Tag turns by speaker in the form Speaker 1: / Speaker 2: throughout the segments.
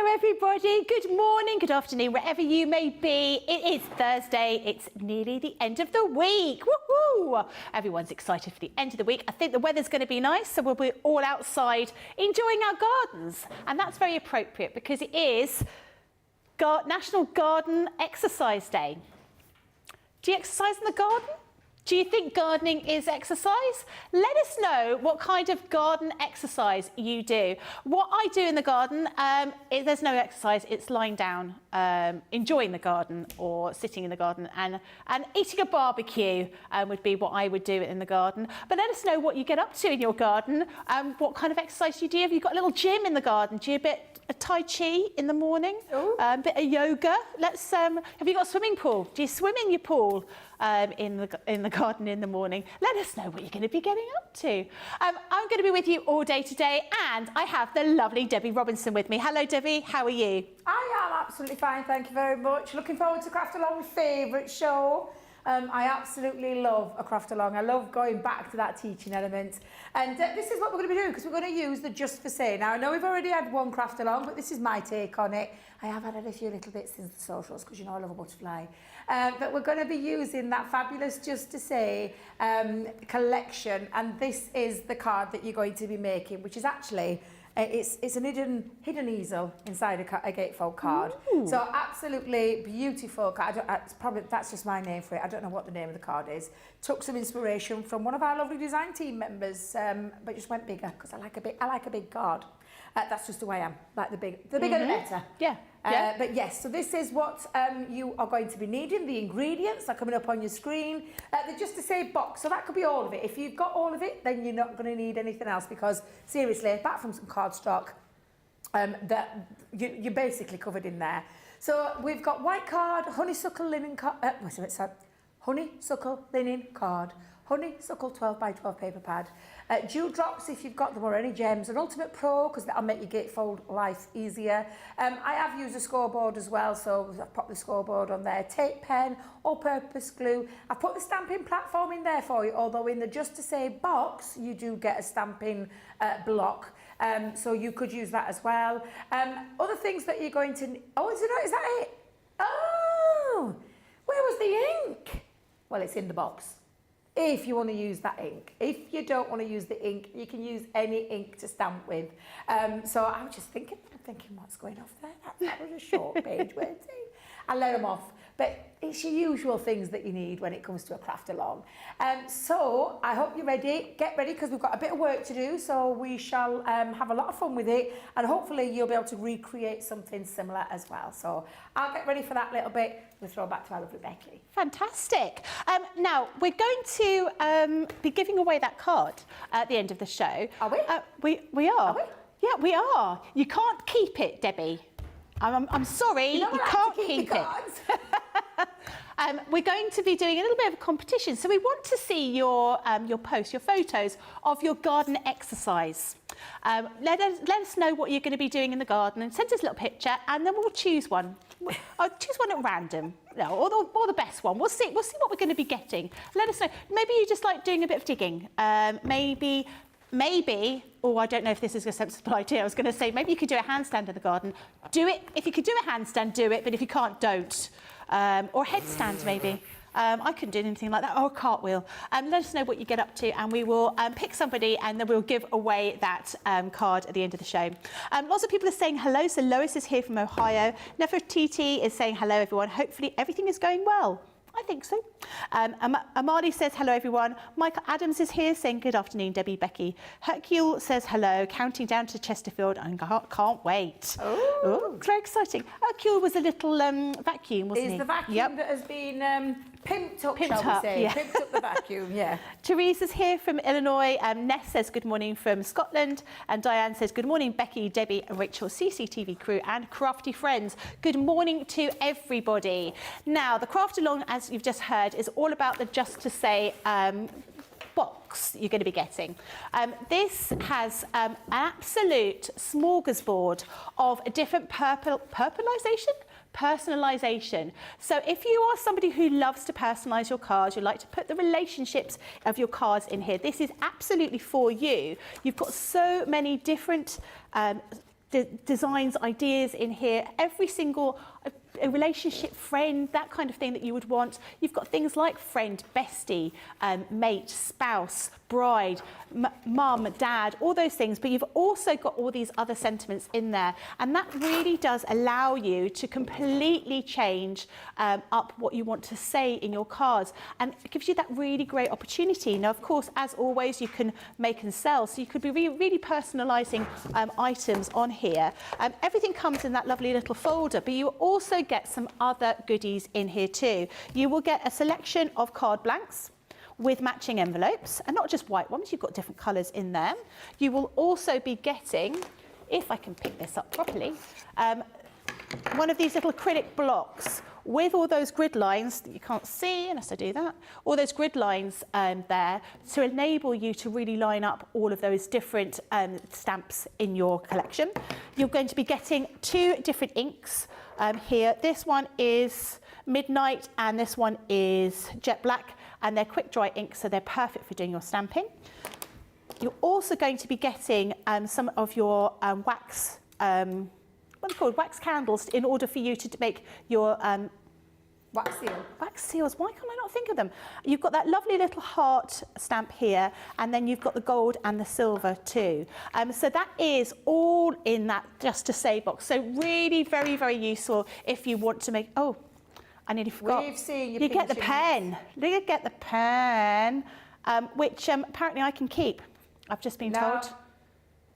Speaker 1: Hello everybody, good morning, good afternoon, wherever you may be. It is Thursday, it's nearly the end of the week. Woohoo! Everyone's excited for the end of the week. I think the weather's going to be nice, so we'll be all outside enjoying our gardens. And that's very appropriate because it is National Garden Exercise Day. Do you exercise in the garden? Do you think gardening is exercise? Let us know what kind of garden exercise you do. What I do in the garden, there's no exercise, it's lying down, enjoying the garden or sitting in the garden and eating a barbecue would be what I would do in the garden. But let us know what you get up to in your garden, what kind of exercise you do. Have you got a little gym in the garden? Do you a Tai Chi in the morning? A bit of yoga? Have you got a swimming pool? Do you swim in your pool in the garden in the morning? Let us know what you're going to be getting up to. I'm going to be with you all day today, and I have the lovely Debbie Robinson with me. Hello, Debbie. How are you?
Speaker 2: I am absolutely fine, thank you very much. Looking forward to Craft Along's favourite show. I absolutely love a craft along. I love going back to that teaching element. And this is what we're going to be doing because we're going to use the Just for Say. Now, I know we've already had one craft along, but this is my take on it. I have added a few little bits since the socials because you know I love a butterfly. But we're going to be using that fabulous Just to Say collection. And this is the card that you're going to be making, which is actually... It's an hidden easel inside a gatefold card. Ooh. So absolutely beautiful card. That's just my name for it. I don't know what the name of the card is. Took some inspiration from one of our lovely design team members, but just went bigger because I like a big card. That's just the way I am. Like the bigger the better.
Speaker 1: Yeah.
Speaker 2: But yes, so this is what you are going to be needing. The ingredients are coming up on your screen. The Just to Say box, so that could be all of it. If you've got all of it, then you're not going to need anything else because seriously, apart from some cardstock, you're basically covered in there. So we've got white card, honeysuckle linen card, honeysuckle linen card, honeysuckle 12 by 12 paper pad, dewdrops if you've got them, or any gems, an Ultimate Pro because that'll make your gatefold life easier. I have used a scoreboard as well, so I've popped the scoreboard on there, tape pen, all-purpose glue. I've put the stamping platform in there for you, although in the Just to Say box you do get a stamping block, so you could use that as well. Other things that you're going to... Oh, is that it? Oh, where was the ink? Well, it's in the box. If you want to use that ink. If you don't want to use the ink, you can use any ink to stamp with. So I was just thinking, what's going off there? That was a short page, wasn't it? I let them off. But it's your usual things that you need when it comes to a craft along. So I hope you're ready. Get ready because we've got a bit of work to do. So we shall have a lot of fun with it. And hopefully you'll be able to recreate something similar as well. So I'll get ready for that little bit. We'll throw back to our lovely Becky.
Speaker 1: Fantastic. Now, we're going to be giving away that card at the end of the show.
Speaker 2: Are we?
Speaker 1: We are.
Speaker 2: Are we?
Speaker 1: Yeah, we are. You can't keep it, Debbie. I'm sorry, you can't keep it. We're going to be doing a little bit of a competition. So we want to see your posts, your photos of your garden exercise. Let us know what you're going to be doing in the garden and send us a little picture and then we'll choose one. I'll choose one at random, or the best one. We'll see what we're going to be getting. Let us know. Maybe you just like doing a bit of digging. Maybe, I don't know if this is a sensible idea. I was going to say maybe you could do a handstand in the garden. Do it. If you could do a handstand, do it. But if you can't, don't. Or a headstand, maybe. I couldn't do anything like that. Or a cartwheel. Let us know what you get up to, and we will pick somebody, and then we'll give away that card at the end of the show. Lots of people are saying hello. So Lois is here from Ohio. Nefertiti is saying hello, everyone. Hopefully everything is going well. I think so. Amali says hello, everyone. Michael Adams is here saying good afternoon, Debbie, Becky. Hercule says hello, counting down to Chesterfield. I can't wait. Oh, it's very exciting. Hercule was a little vacuum, wasn't he?
Speaker 2: He's the vacuum that has been pimped up, shall we say. Yeah. Pimped up the vacuum, yeah.
Speaker 1: Teresa's here from Illinois. Ness says good morning from Scotland. And Diane says good morning, Becky, Debbie and Rachel, CCTV crew and crafty friends. Good morning to everybody. Now, the craft along, as you've just heard, is all about the Just to Say box you're going to be getting. This has an absolute smorgasbord of a different personalisation. So if you are somebody who loves to personalise your cards, you like to put the relationships of your cards in here, this is absolutely for you. You've got so many different designs, ideas in here. Every single a relationship, friend, that kind of thing that you would want. You've got things like friend, bestie, mate, spouse, bride, mum, dad, all those things, but you've also got all these other sentiments in there. And that really does allow you to completely change up what you want to say in your cards. And it gives you that really great opportunity. Now, of course, as always, you can make and sell. So you could be really personalising items on here. Everything comes in that lovely little folder, but you also get some other goodies in here too. You will get a selection of card blanks with matching envelopes, and not just white ones, you've got different colours in them. You will also be getting, if I can pick this up properly, one of these little acrylic blocks with all those grid lines that you can't see unless I do that, all those grid lines there to enable you to really line up all of those different stamps in your collection. You're going to be getting 2 different inks here. This one is Midnight and this one is Jet Black, and they're quick dry inks, so they're perfect for doing your stamping. You're also going to be getting some of your wax, what are they called? Wax candles, in order for you to make your
Speaker 2: wax seal.
Speaker 1: Wax seals. Why can't I not think of them? You've got that lovely little heart stamp here, and then you've got the gold and the silver too. So that is all in that just to say box. So really very, very useful if you want to make. Oh, I nearly forgot.
Speaker 2: We've seen you
Speaker 1: get the pen. You get the pen, which apparently I can keep. I've just been told.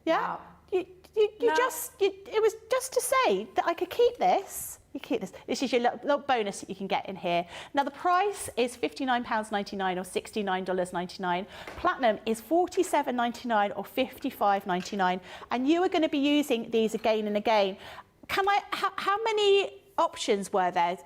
Speaker 1: Yeah.
Speaker 2: No.
Speaker 1: It was just to say that I could keep this. You keep this. This is your little bonus that you can get in here. Now the price is £59.99 or $69.99. Platinum is $47.99 or $55.99. And you are going to be using these again and again. How many options were there?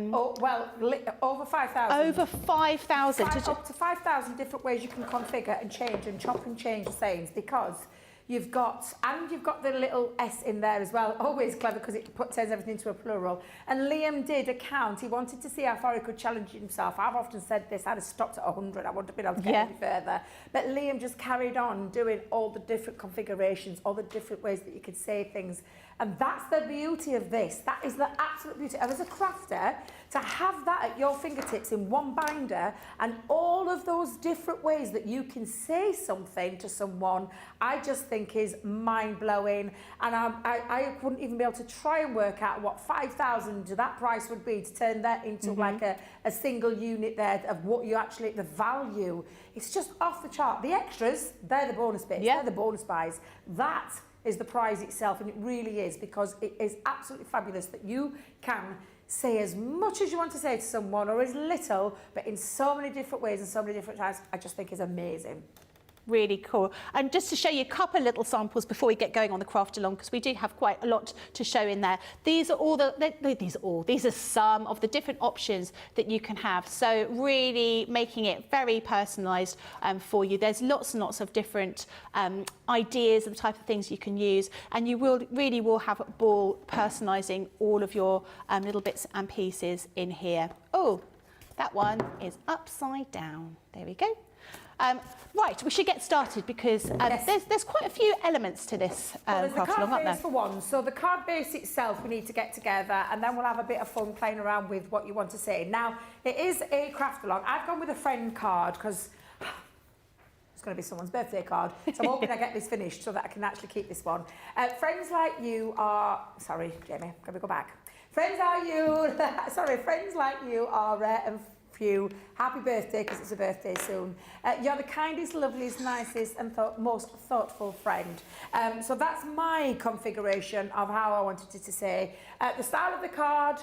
Speaker 2: Over 5,000.
Speaker 1: Over 5,000.
Speaker 2: Up to 5,000 different ways you can configure and change and chop and change the sayings, because you've got the little S in there as well. Always clever, because it turns everything into a plural. And Liam did a count. He wanted to see how far he could challenge himself. I've often said this. I'd have stopped at 100. I wouldn't have been able to get any further. But Liam just carried on doing all the different configurations, all the different ways that you could say things. And that's the beauty of this. That is the absolute beauty. And as a crafter, to have that at your fingertips in one binder and all of those different ways that you can say something to someone, I just think is mind-blowing. And I wouldn't even be able to try and work out what 5,000 that price would be to turn that into like a single unit there of what you actually, the value. It's just off the chart. The extras, they're the bonus bits, they're the bonus buys. That is the prize itself, and it really is, because it is absolutely fabulous that you can say as much as you want to say to someone, or as little, but in so many different ways and so many different times. I just think is amazing.
Speaker 1: Really cool. And just to show you a couple of little samples before we get going on the craft along, because we do have quite a lot to show in there. These are some of the different options that you can have. So really making it very personalised for you. There's lots and lots of different ideas of the type of things you can use, and you really will have a ball personalising all of your little bits and pieces in here. Oh, that one is upside down. There we go. Right, we should get started, because there's quite a few elements to this
Speaker 2: there's
Speaker 1: craft
Speaker 2: the
Speaker 1: along,
Speaker 2: card
Speaker 1: aren't
Speaker 2: base for one. So the card base itself we need to get together, and then we'll have a bit of fun playing around with what you want to say. Now, it is a craft along. I've gone with a friend card because it's going to be someone's birthday card. So I'm hoping I get this finished so that I can actually keep this one. Friends like you are... Sorry, Jamie, can we go back? Friends like you are rare and few. Happy birthday, because it's a birthday soon. You're the kindest, loveliest, nicest and most thoughtful friend. So that's my configuration of how I wanted it to say. The style of the card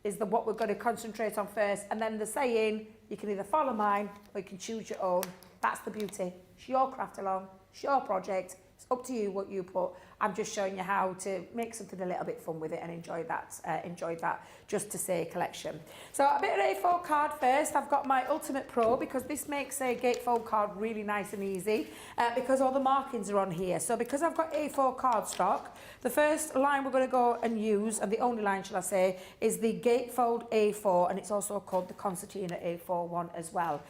Speaker 2: is what we're going to concentrate on first, and then the saying, you can either follow mine or you can choose your own. That's the beauty. It's your craft along, it's your project. It's up to you what you put. I'm just showing you how to make something a little bit fun with it and enjoy that just to say collection. So a bit of A4 card first. I've got my Ultimate Pro, because this makes a gatefold card really nice and easy, because all the markings are on here. So because I've got A4 card stock, the first line we're going to go and use, and the only line shall I say, is the gatefold A4, and it's also called the Concertina A4 one as well.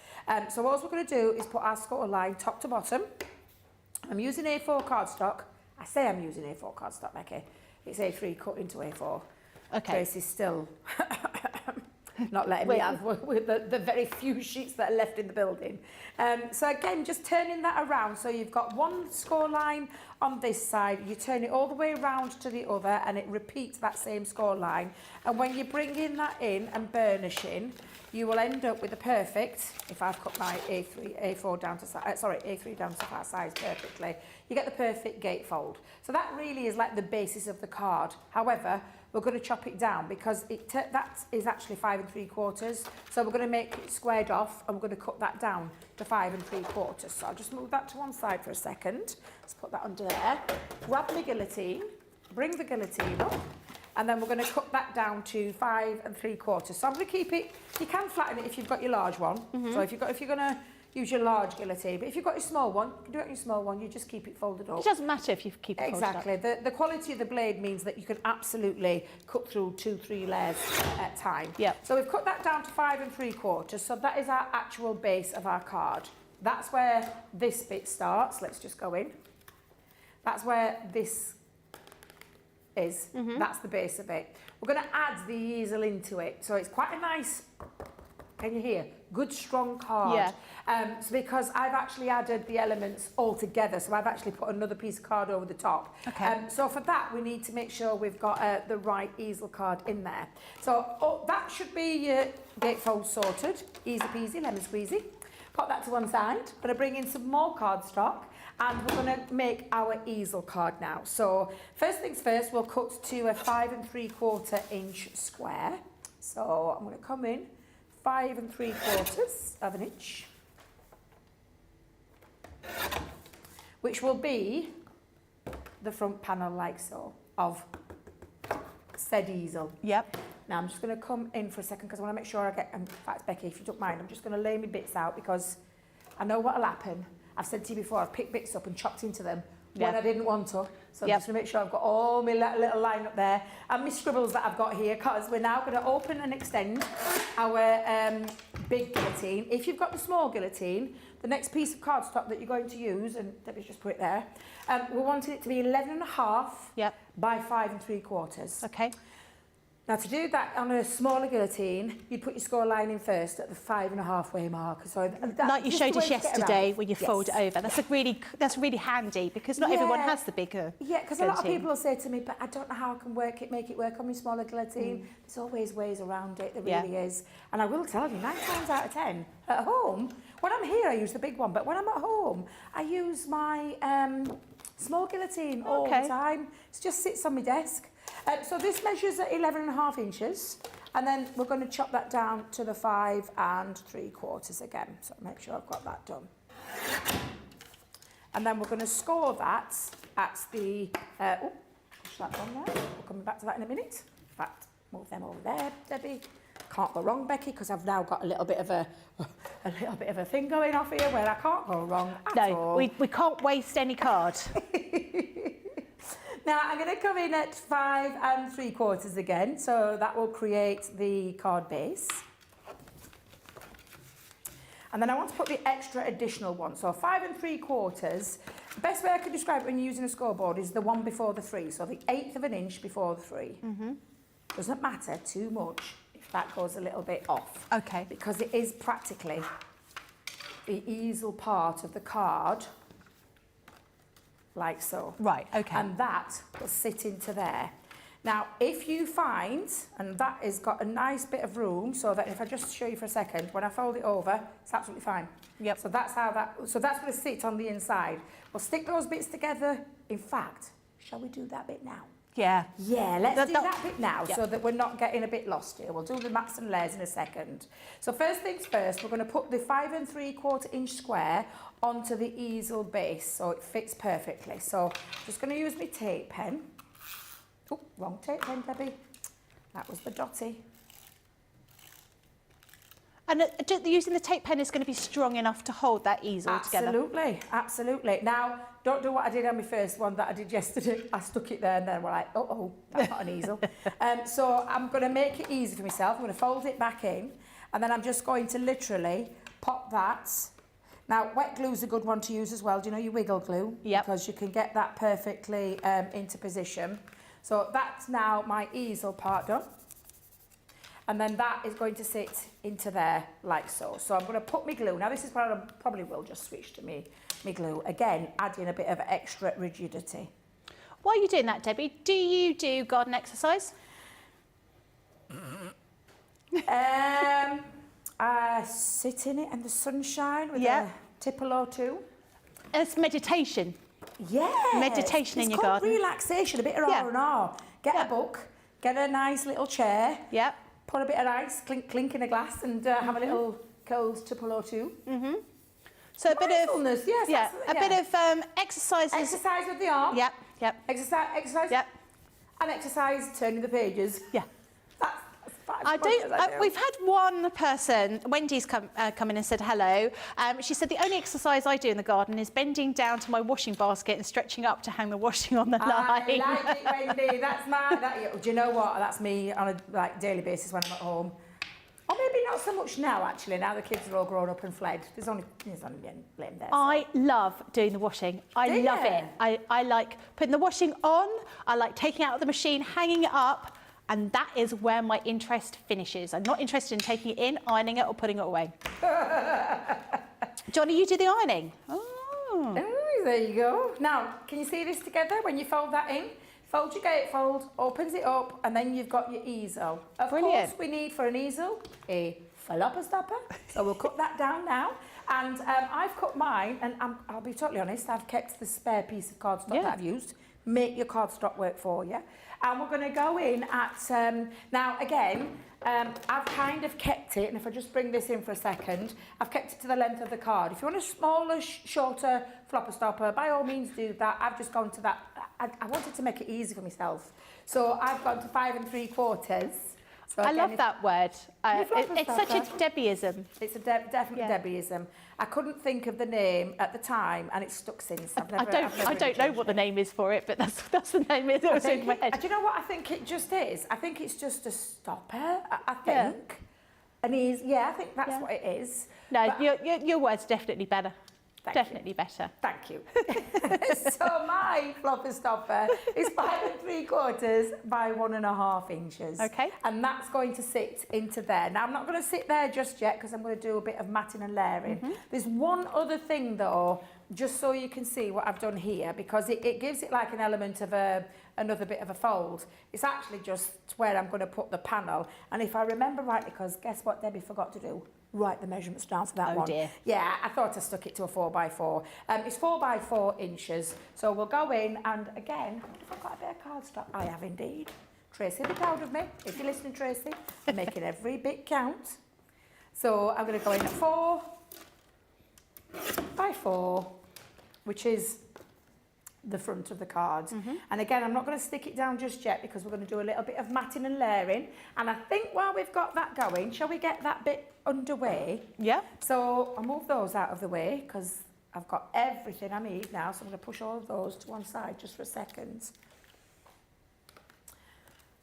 Speaker 2: So what we're going to do is put our scutter line top to bottom. I'm using A4 cardstock. I say I'm using A4 cardstock, Becky. It's A3 cut into A4.
Speaker 1: Okay.
Speaker 2: Tracy's still not letting me have with the very few sheets that are left in the building. So again, just turning that around. So you've got one score line on this side, you turn it all the way around to the other and it repeats that same score line. And when you're bringing that in and burnishing, you will end up with a perfect, if I've cut my A3 down to size perfectly, you get the perfect gatefold. So that really is like the basis of the card. However, we're going to chop it down because that is actually 5 3/4. So we're going to make it squared off and we're going to cut that down to 5 3/4. So I'll just move that to one side for a second. Let's put that under there. Grab my guillotine, bring the guillotine up, and then we're going to cut that down to 5 3/4. So I'm going to keep it, you can flatten it if you've got your large one. So if you're going to use your large guillotine, but if you've got your small one, you can do it on your small one, you just keep it folded up.
Speaker 1: It doesn't matter if you keep it folded up.
Speaker 2: Exactly. The quality of the blade means that you can absolutely cut through 2-3 layers at a time.
Speaker 1: Yep.
Speaker 2: So we've cut that down to 5 3/4. So that is our actual base of our card. That's where this bit starts. Let's just go in. That's where this is. That's the base of it. We're going to add the easel into it. So it's quite a nice, can you hear? Good strong card.
Speaker 1: Yeah.
Speaker 2: So because I've actually added the elements all together, so I've actually put another piece of card over the top.
Speaker 1: Okay.
Speaker 2: So for that, we need to make sure we've got the right easel card in there. So that should be your gatefold sorted. Easy peasy, lemon squeezy. Put that to one side. Going to bring in some more cardstock. And we're going to make our easel card now. So first things first, we'll cut to a 5 3/4 inch square. So I'm going to come in 5 3/4 of an inch, which will be the front panel like so of said easel.
Speaker 1: Yep.
Speaker 2: Now I'm just going to come in for a second because I want to make sure I get, in fact Becky, if you don't mind, I'm just going to lay my bits out because I know what'll happen. I've said to you before, I've picked bits up and chopped into them when I didn't want to. So I'm just going to make sure I've got all my little line up there and my scribbles that I've got here, because we're now going to open and extend our big guillotine. If you've got the small guillotine, the next piece of cardstock that you're going to use, and let me just put it there, we wanted it to be 11.5 by 5 3/4.
Speaker 1: Okay.
Speaker 2: Now to do that on a smaller guillotine, you'd put your score line in first at the 5.5 way mark. So
Speaker 1: like you showed us yesterday when you fold it over. That's really handy because not everyone has the bigger
Speaker 2: Yeah, because a lot of people will say to me, but I don't know how I can make it work on my smaller guillotine. There's always ways around it, there really is. And I will tell you, 9 times out of 10, at home, when I'm here I use the big one, but when I'm at home, I use my small guillotine all the time. It just sits on my desk. So this measures at 11.5 inches, and then we're going to chop that down to the 5 3/4 again. So make sure I've got that done. And then we're going to score that at the, push that on there. We're coming back to that in a minute. In fact, move them over there, Debbie. Can't go wrong, Becky, because I've now got a little bit of a thing going off here where I can't go wrong at all.
Speaker 1: No, we can't waste any card.
Speaker 2: Now I'm going to come in at 5 3/4 again, so that will create the card base. And then I want to put the extra additional one, so 5 3/4. The best way I can describe it when you're using a scoreboard is the one before the 3, so the 1/8 of an inch before the 3. Doesn't matter too much if that goes a little bit off.
Speaker 1: Okay.
Speaker 2: Because it is practically the easel part of the card, like so.
Speaker 1: Right, okay.
Speaker 2: And that will sit into there. Now, if you find, and that has got a nice bit of room, so that if I just show you for a second, when I fold it over, it's absolutely fine.
Speaker 1: Yep.
Speaker 2: So that's how that's going to sit on the inside. We'll stick those bits together. In fact, shall we do that bit now?
Speaker 1: Yeah.
Speaker 2: Yeah, let's do that bit now so that we're not getting a bit lost here. We'll do the mats and layers in a second. So first things first, we're going to put the 5 3/4 inch square onto the easel base so it fits perfectly. So I'm just going to use my tape pen. Oh, wrong tape pen, Debbie. That was the dotty.
Speaker 1: And using the tape pen is going to be strong enough to hold that easel together.
Speaker 2: Absolutely, absolutely. Now, don't do what I did on my first one that I did yesterday. I stuck it there and then we're like, oh, that's not an easel. So I'm going to make it easy for myself. I'm going to fold it back in and then I'm just going to literally pop that. Now, wet glue's a good one to use as well. Do you know your wiggle glue?
Speaker 1: Yep.
Speaker 2: Because you can get that perfectly into position. So that's now my easel part done. And then that is going to sit into there like so. So I'm going to put my glue. Now, this is where I probably will just switch to my glue. Again, adding a bit of extra rigidity.
Speaker 1: While you're doing that, Debbie, do you do garden exercise?
Speaker 2: I sit in it in the sunshine with a tipple or two.
Speaker 1: It's meditation.
Speaker 2: Yeah.
Speaker 1: Meditation in your
Speaker 2: garden. It's called relaxation, a bit of R&R. Get a book, get a nice little chair.
Speaker 1: Yeah.
Speaker 2: Put a bit of ice, clink in a glass, and have a little cold tipple or two.
Speaker 1: So a bit of
Speaker 2: yes,
Speaker 1: a bit of exercises.
Speaker 2: Exercise with the arm.
Speaker 1: Yep.
Speaker 2: Exercise.
Speaker 1: Yep.
Speaker 2: And exercise turning the pages.
Speaker 1: Yeah. We've had one person, Wendy's come in and said hello. She said the only exercise I do in the garden is bending down to my washing basket and stretching up to hang the washing on the line.
Speaker 2: I like it, Wendy. That's do you know what? That's me on a daily basis when I'm at home. Or maybe not so much now, actually. Now the kids are all grown up and fled. There's only blame there. So.
Speaker 1: I love doing the washing. I love it. I like putting the washing on. I like taking it out of the machine, hanging it up. And that is where my interest finishes. I'm not interested in taking it in, ironing it or putting it away. Johnny, you do the ironing.
Speaker 2: Oh, there you go. Now, can you see this together when you fold that in? Fold your gatefold, opens it up, and then you've got your easel. Of course, we need for an easel a flopper stopper. So we'll cut that down now. And I've cut mine, and I'll be totally honest, I've kept the spare piece of cardstock that I've used. Make your cardstock work for you. And we're going to go in at, now again, I've kind of kept it, and if I just bring this in for a second, I've kept it to the length of the card. If you want a smaller, shorter flopper stopper, by all means do that. I've just gone to that. I wanted to make it easy for myself. So I've gone to 5 3/4. So
Speaker 1: I love that word. It's such a Debbieism.
Speaker 2: It's a definite Debbieism. I couldn't think of the name at the time, and it's stuck since.
Speaker 1: I don't know what the name is for it, but that's the name that was in my head.
Speaker 2: Do you know what I think it just is? I think it's just a stopper. I think, and I think that's what it is.
Speaker 1: No, your word's definitely better.
Speaker 2: Definitely
Speaker 1: better.
Speaker 2: Thank you. So my flopper stopper is 5 3/4 by 1.5 inches.
Speaker 1: Okay.
Speaker 2: And that's going to sit into there. Now I'm not going to sit there just yet because I'm going to do a bit of matting and layering. There's one other thing though, just so you can see what I've done here, because it gives it like an element of another bit of a fold. It's actually just where I'm going to put the panel. And if I remember rightly, because guess what Debbie forgot to do? Write the measurements down for that one.
Speaker 1: Oh dear.
Speaker 2: Yeah, I thought I stuck it to a 4x4. It's 4 by 4 inches. So we'll go in, and again, if I've got a bit of cardstock, I have indeed. Tracy will be proud of me. If you're listening, Tracy, I'm making every bit count. So I'm going to go in at 4 by 4, which is the front of the card. And again, I'm not going to stick it down just yet because we're going to do a little bit of matting and layering. And I think while we've got that going, shall we get that bit underway?
Speaker 1: Yeah.
Speaker 2: So I'll move those out of the way because I've got everything I need now. So I'm going to push all of those to one side just for a second.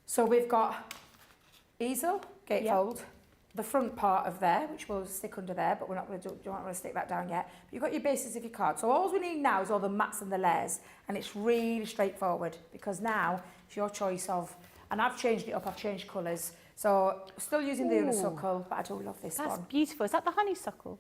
Speaker 2: So we've got easel, gatefold, the front part of there, which will stick under there, but we're not going to stick that down yet. But you've got your bases of your card. So all we need now is all the mats and the layers, and it's really straightforward because now it's your choice of, and I've changed it up, I've changed colours. So still using the honeysuckle, but I do love this one.
Speaker 1: That's beautiful. Is that the honeysuckle?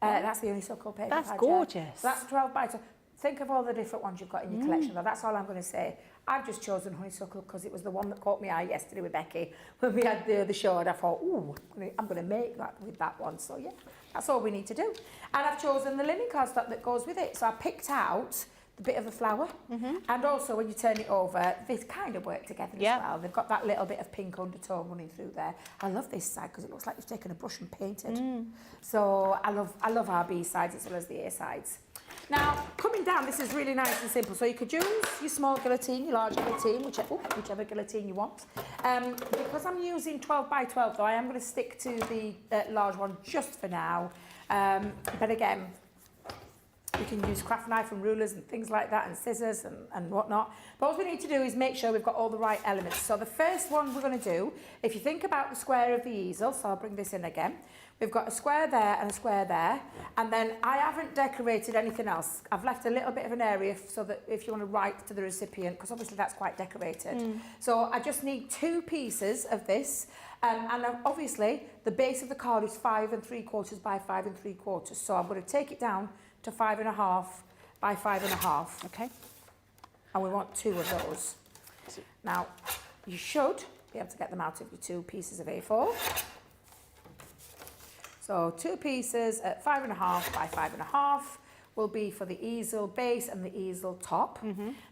Speaker 2: That's the honeysuckle paper.
Speaker 1: That's gorgeous.
Speaker 2: So that's 12 by 12. Think of all the different ones you've got in your collection, though. That's all I'm going to say. I've just chosen honeysuckle because it was the one that caught my eye yesterday with Becky when we had the show, and I thought, ooh, I'm going to make that with that one. So yeah, that's all we need to do. And I've chosen the linen cardstock that goes with it. So I picked out the bit of the flower, and also when you turn it over, they kind of work together as well. They've got that little bit of pink undertone running through there. I love this side because it looks like you've taken a brush and painted. So I love our B sides as well as the A sides. Now, coming down, this is really nice and simple. So you could use your small guillotine, your large guillotine, whichever guillotine you want. Because I'm using 12 by 12, though, I am going to stick to the large one just for now. But again, You can use craft knife and rulers and things like that, and scissors and whatnot. But all we need to do is make sure we've got all the right elements. So the first one we're going to do, if you think about the square of the easel, so I'll bring this in again. We've got a square there and a square there, and then I haven't decorated anything else. I've left a little bit of an area so that if you want to write to the recipient, because obviously that's quite decorated. So I just need 2 pieces of this, and obviously the base of the card is 5 3/4 by 5 3/4. So I'm going to take it down to 5 1/2 by 5 1/2.
Speaker 1: Okay.
Speaker 2: And we want 2 of those. Now, you should be able to get them out of your 2 pieces of A4. So 2 pieces at 5 1/2 by 5 1/2 will be for the easel base and the easel top.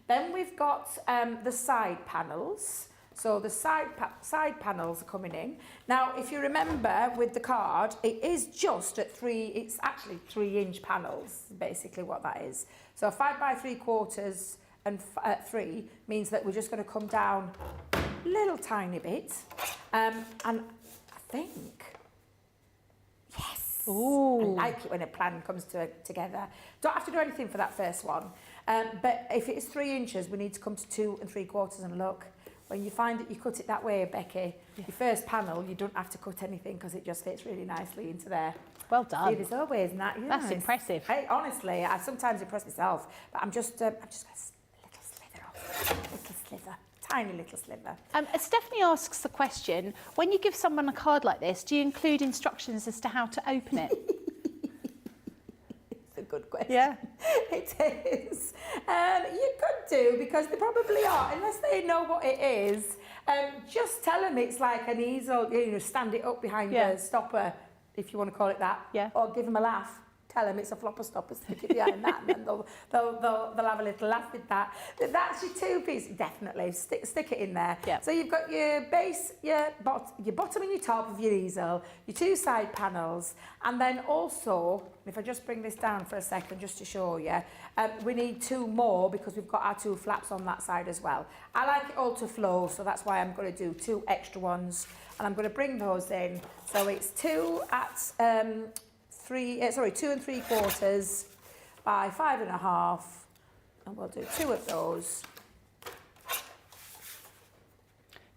Speaker 2: Then we've got the side panels. So the side panels are coming in. Now, if you remember with the card, it is just at 3, it's actually 3-inch panels, basically what that is. So 5 by 3/4 and 3 means that we're just going to come down a little tiny bit. And I think, yes,
Speaker 1: Ooh.
Speaker 2: I like it when a plan comes together. Don't have to do anything for that first one. But if it's 3 inches, we need to come to 2 3/4 and look. When you find that you cut it that way, Becky, your first panel, you don't have to cut anything because it just fits really nicely into there.
Speaker 1: Well done.
Speaker 2: See, there's always that.
Speaker 1: That's impressive.
Speaker 2: Hey, honestly, I sometimes impress myself, but I'm just going to little slither off. Little slither. Tiny little sliver.
Speaker 1: Stephanie asks the question, when you give someone a card like this, do you include instructions as to how to open it?
Speaker 2: It's a good question.
Speaker 1: Yeah.
Speaker 2: It is. You could do, because they probably are, unless they know what it is. Just tell them it's like an easel, stand it up behind the stopper, if you want to call it that.
Speaker 1: Yeah.
Speaker 2: Or give them a laugh. Tell them it's a flopper stopper, stick it behind that, and then they'll have a little laugh with that. But that's your 2 pieces, definitely. Stick it in there.
Speaker 1: Yep.
Speaker 2: So you've got your base, your bottom and your top of your easel, your 2 side panels, and then also, if I just bring this down for a second just to show you, we need 2 more because we've got our 2 flaps on that side as well. I like it all to flow, so that's why I'm going to do 2 extra ones, and I'm going to bring those in. So it's 2 at 2 3/4 by 5 1/2, and we'll do 2 of those.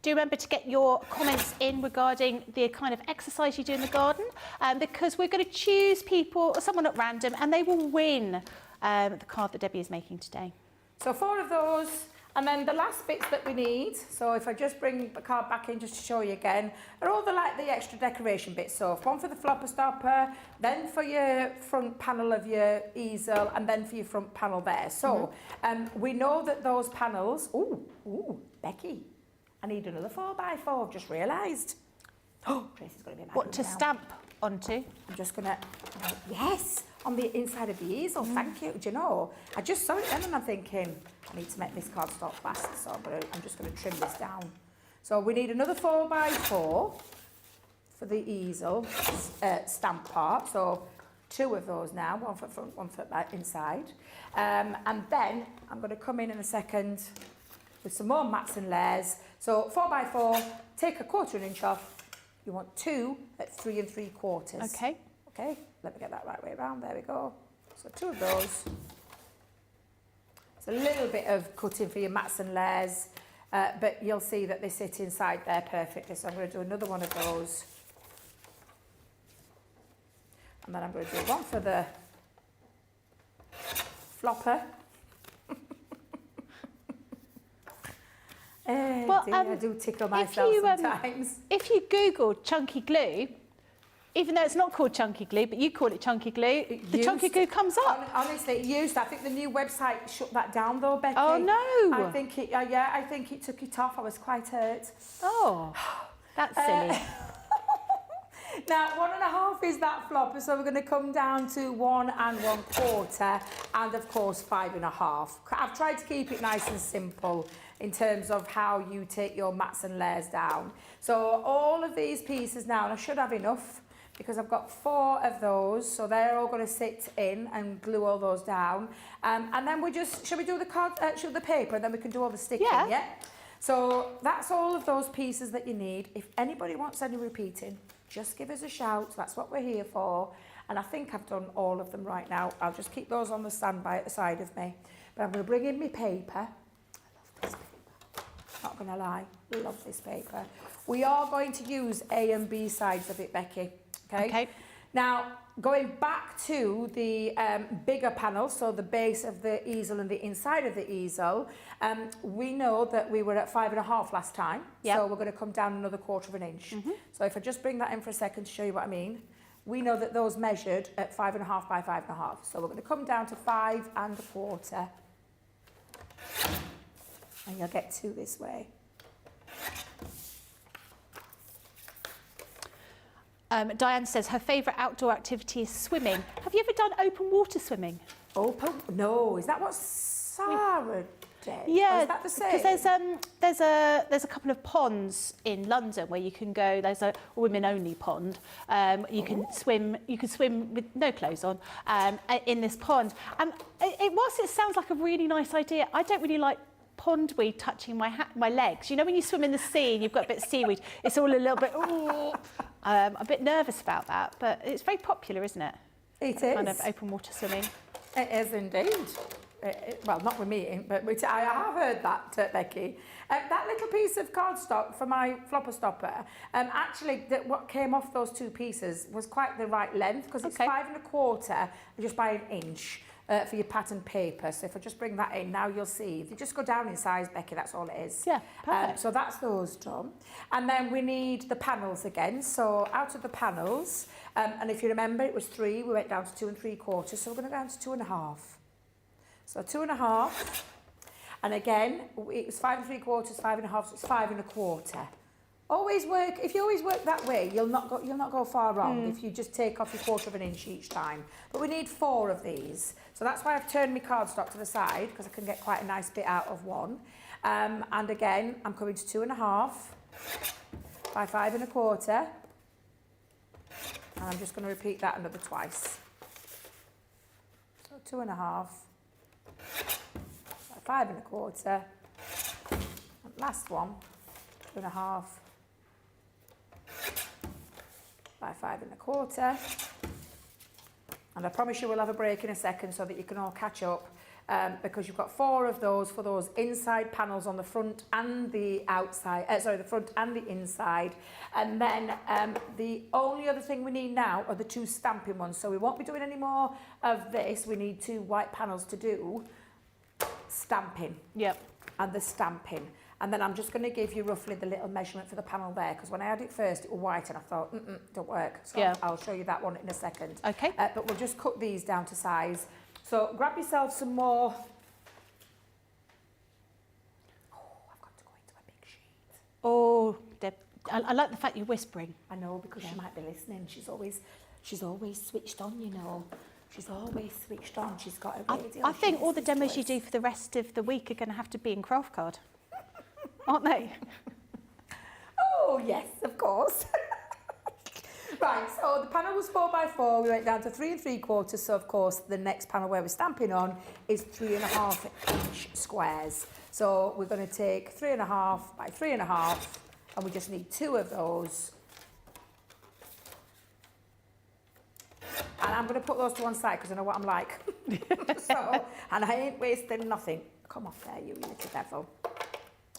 Speaker 1: Do remember to get your comments in regarding the kind of exercise you do in the garden, because we're going to choose someone at random, and they will win the card that Debbie is making today.
Speaker 2: So 4 of those, and then the last bits that we need, so if I just bring the card back in just to show you again, are all the extra decoration bits. So 1 for the flopper stopper, then for your front panel of your easel, and then for your front panel there. So we know that those panels, Becky, I need another 4x4, I've just realised. Oh, Tracy's going to be mad.
Speaker 1: What to stamp onto?
Speaker 2: I'm just going to, yes, on the inside of the easel, thank you. Do you know, I just saw it then and I'm thinking, I need to make this card stop fast, so I'm just going to trim this down. So we need another 4x4 for the easel stamp part, so 2 of those now, 1 for front, 1 for inside. And then I'm going to come in a second with some more mats and layers. So 4x4, take a 1/4 inch off. You want 2 at 3 3/4.
Speaker 1: Okay.
Speaker 2: Okay, let me get that right way around. There we go. So 2 of those. It's a little bit of cutting for your mats and layers, but you'll see that they sit inside there perfectly. So I'm going to do another one of those. And then I'm going to do 1 for the flopper.
Speaker 1: Well,
Speaker 2: I do tickle myself sometimes.
Speaker 1: If you Google chunky glue, even though it's not called chunky glue, but you call it chunky glue, the chunky glue comes up.
Speaker 2: Honestly, it used. I think the new website shut that down though, Becky.
Speaker 1: Oh no!
Speaker 2: I think it. I think it took it off. I was quite hurt.
Speaker 1: Oh, that's silly.
Speaker 2: Now 1 1/2 is that flopper, so we're going to come down to 1 1/4, and of course 5 1/2. I've tried to keep it nice and simple in terms of how you take your mats and layers down. So all of these pieces now, and I should have enough because I've got 4 of those, so they're all going to sit in and glue all those down. And then shall we do the card, the paper, and then we can do all the sticking, yeah? So that's all of those pieces that you need. If anybody wants any repeating, just give us a shout. That's what we're here for. And I think I've done all of them right now. I'll just keep those on the standby at the side of me. But I'm going to bring in my paper. I love this paper. Not going to lie. Love this paper. We are going to use A and B sides of it, Becky. Okay. Now, going back to the bigger panel, so the base of the easel and the inside of the easel, we know that we were at 5.5 last time.
Speaker 1: Yep.
Speaker 2: So we're going to come down another 1/4 inch. So if I just bring that in for a second to show you what I mean, we know that those measured at 5.5 by 5.5. So we're going to come down to 5.25. And you'll get 2 this way.
Speaker 1: Diane says her favourite outdoor activity is swimming. Have you ever done open water swimming?
Speaker 2: Open? No, is that what Sarah did?
Speaker 1: Yeah,
Speaker 2: or is that the same?
Speaker 1: because there's a couple of ponds in London where you can go. There's a women-only pond. You can swim with no clothes on in this pond. And whilst it sounds like a really nice idea, I don't really like pondweed touching my legs. You know when you swim in the sea and you've got a bit of seaweed, it's all a little bit. I'm a bit nervous about that, but it's very popular, isn't it?
Speaker 2: It is.
Speaker 1: Kind of open water swimming.
Speaker 2: It is indeed. Well, not with me, but I have heard that, Becky. That little piece of cardstock for my flopper stopper, actually, what came off those 2 pieces was quite the right length, because it's 5.25 just by an inch. For your pattern paper. So if I just bring that in, now you'll see. If you just go down in size, Becky, that's all it is.
Speaker 1: Yeah, perfect.
Speaker 2: So that's those done. And then we need the panels again. So out of the panels, and if you remember, it was 3. We went down to 2 3/4. So we're going to go down to 2.5. So 2.5. And again, it was 5 3/4, 5.5, so it's 5.25. Always work, if you always work that way, you'll not go far wrong if you just take off your 1/4 inch each time. But we need 4 of these. So that's why I've turned my cardstock to the side, because I can get quite a nice bit out of one. And again, I'm coming to 2.5 by 5.25. And I'm just going to repeat that another twice. So 2.5 by 5.25. And last one, 2.5 by 5.25. And I promise you we'll have a break in a second so that you can all catch up, because you've got 4 of those for those inside panels on the front and the outside, the front and the inside. And then the only other thing we need now are the 2 stamping ones. So we won't be doing any more of this. We need 2 white panels to do stamping.
Speaker 1: Yep.
Speaker 2: And the stamping. And then I'm just going to give you roughly the little measurement for the panel there, because when I had it first, it was white, and I thought, don't work. So
Speaker 1: yeah.
Speaker 2: I'll show you that one in a second.
Speaker 1: Okay.
Speaker 2: But we'll just cut these down to size. So grab yourself some more. Oh, I've got to go into a big sheet.
Speaker 1: Oh, Deb, I like the fact you're whispering.
Speaker 2: I know, because she might be listening. She's always switched on, you know. She's always switched on. She's got a radio.
Speaker 1: I think all the demos you do for the rest of the week are going to have to be in craft card. Aren't they?
Speaker 2: Oh, yes, of course. Right, so the panel was 4 by 4. We went down to 3 3/4. So, of course, the next panel where we're stamping on is 3.5 inch squares. So we're going to take 3.5 by 3.5, and we just need 2 of those. And I'm going to put those to one side because I know what I'm like. And I ain't wasting nothing. Come off there, you little devil.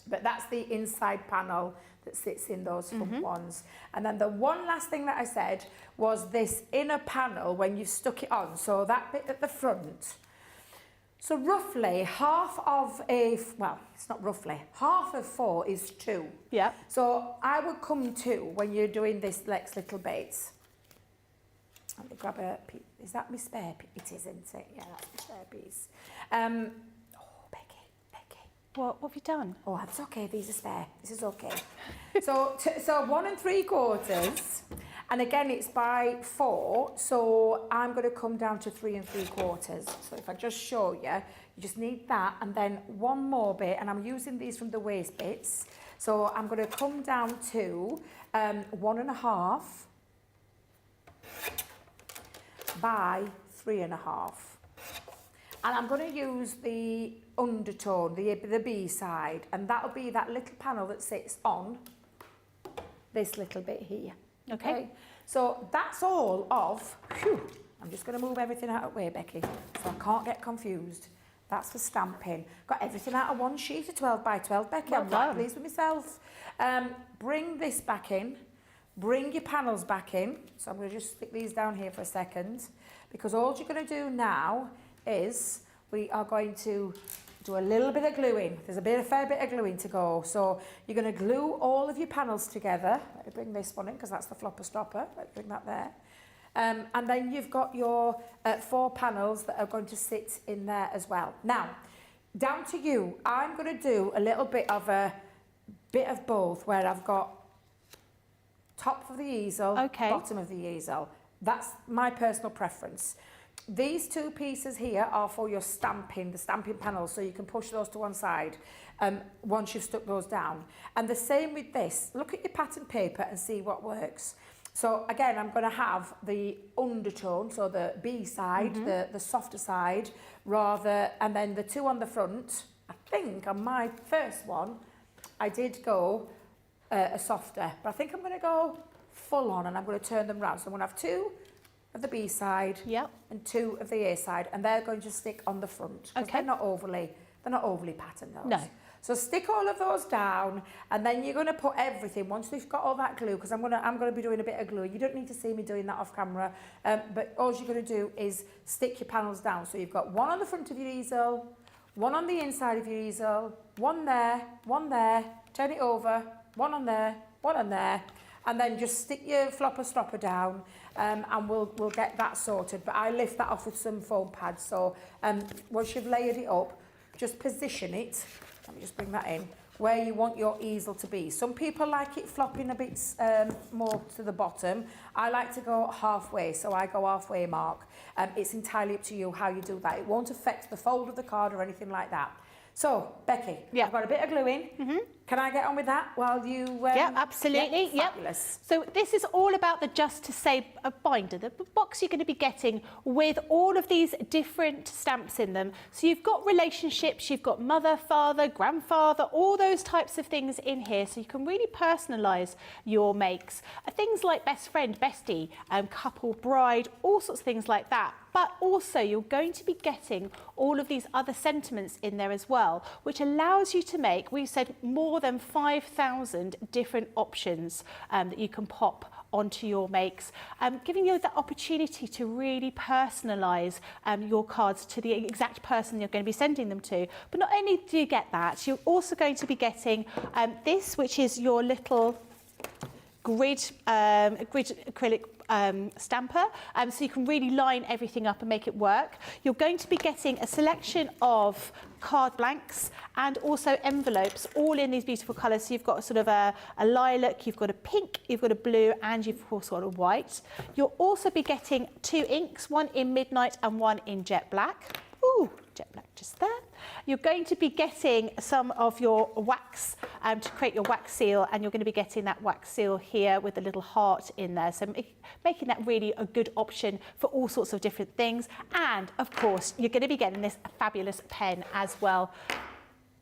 Speaker 2: But that's the inside panel that sits in those front ones. And then the one last thing that I said was this inner panel when you've stuck it on. So that bit at the front. So roughly half of it's not roughly, half of 4 is 2.
Speaker 1: Yeah.
Speaker 2: So I would come to, when you're doing this next little bit, let me grab a piece. Is that my spare piece? It is, isn't it? Yeah, that's my spare piece. Becky.
Speaker 1: What have you done?
Speaker 2: Oh, that's okay. These are spare. This is okay. So 1 3/4, and again it's by 4. So I'm going to come down to 3 3/4. So if I just show you, you just need that, and then one more bit, and I'm using these from the waist bits. So I'm going to come down to 1.5 by 3.5. And I'm going to use the undertone, the B side, and that'll be that little panel that sits on this little bit here.
Speaker 1: Okay.
Speaker 2: So that's all of, I'm just going to move everything out of the way, Becky, so I can't get confused. That's for stamping. Got everything out of one sheet of 12 by 12, Becky.
Speaker 1: Well
Speaker 2: I'm
Speaker 1: done.
Speaker 2: quite pleased with myself. Bring this back in. Bring your panels back in. So I'm going to just stick these down here for a second, because all you're going to do now is we are going to do a little bit of gluing. There's a fair bit of gluing to go. So you're going to glue all of your panels together. Let me bring this one in because that's the flopper stopper. Let's bring that there. And then you've got your 4 panels that are going to sit in there as well. Now, down to you. I'm going to do a little bit of both, where I've got top of the easel, bottom of the easel. That's my personal preference. These 2 pieces here are for your stamping, the stamping panels, so you can push those to one side once you've stuck those down. And the same with this. Look at your pattern paper and see what works. So again, I'm going to have the undertone, so the B side, the softer side, and then the 2 on the front. I think on my first one, I did go a softer, but I think I'm going to go full on, and I'm going to turn them round. So I'm going to have 2 of the B side and 2 of the A side, and they're going to stick on the front. Okay. They're not overly patterned, those.
Speaker 1: No.
Speaker 2: So stick all of those down, and then you're going to put everything, once we've got all that glue, because I'm going to be doing a bit of glue. You don't need to see me doing that off camera, but all you're going to do is stick your panels down. So you've got 1 on the front of your easel, 1 on the inside of your easel, 1 there, turn it over, 1 on there, 1 on there, and then just stick your flopper stopper down, and we'll get that sorted. But I lift that off with some foam pads. So once you've layered it up, just position it. Let me just bring that in, where you want your easel to be. Some people like it flopping a bit more to the bottom. I like to go halfway, so I go halfway mark. It's entirely up to you how you do that. It won't affect the fold of the card or anything like that. So, Becky, I've got a bit of glue in. Can I get on with that while you...
Speaker 1: yeah, absolutely.
Speaker 2: Yeah, fabulous.
Speaker 1: So this is all about the Just to Say binder, the box you're going to be getting with all of these different stamps in them. So you've got relationships, you've got mother, father, grandfather, all those types of things in here. So you can really personalise your makes. Things like best friend, bestie, couple, bride, all sorts of things like that. But also you're going to be getting all of these other sentiments in there as well, which allows you to make, we said, more than 5,000 different options that you can pop onto your makes, giving you the opportunity to really personalise your cards to the exact person you're going to be sending them to. But not only do you get that, you're also going to be getting this, which is your little grid acrylic stamper, so you can really line everything up and make it work. You're going to be getting a selection of card blanks and also envelopes, all in these beautiful colours. So you've got sort of a lilac, you've got a pink, you've got a blue, and you've also got a white. You'll also be getting 2 inks, 1 in midnight and 1 in jet black. Ooh, jet black just there. You're going to be getting some of your wax to create your wax seal, and you're going to be getting that wax seal here with a little heart in there. So making that really a good option for all sorts of different things. And of course, you're going to be getting this fabulous pen as well.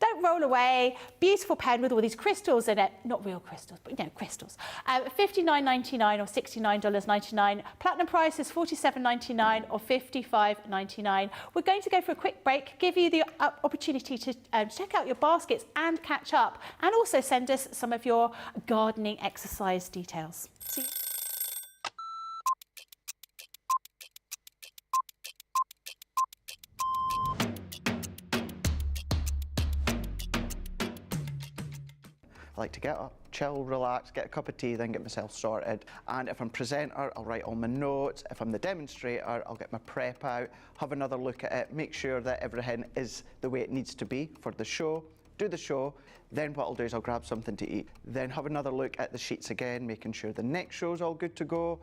Speaker 1: Don't roll away. Beautiful pen with all these crystals in it. Not real crystals, but you know, crystals. $59.99 or $69.99. Platinum price is $47.99 or $55.99. We're going to go for a quick break, give you the opportunity to check out your baskets and catch up, and also send us some of your gardening exercise details. See you.
Speaker 3: I like to get up, chill, relax, get a cup of tea, then get myself sorted. And if I'm presenter, I'll write all my notes. If I'm the demonstrator, I'll get my prep out, have another look at it, make sure that everything is the way it needs to be for the show, do the show. Then what I'll do is I'll grab something to eat, then have another look at the sheets again, making sure the next show's all good to go.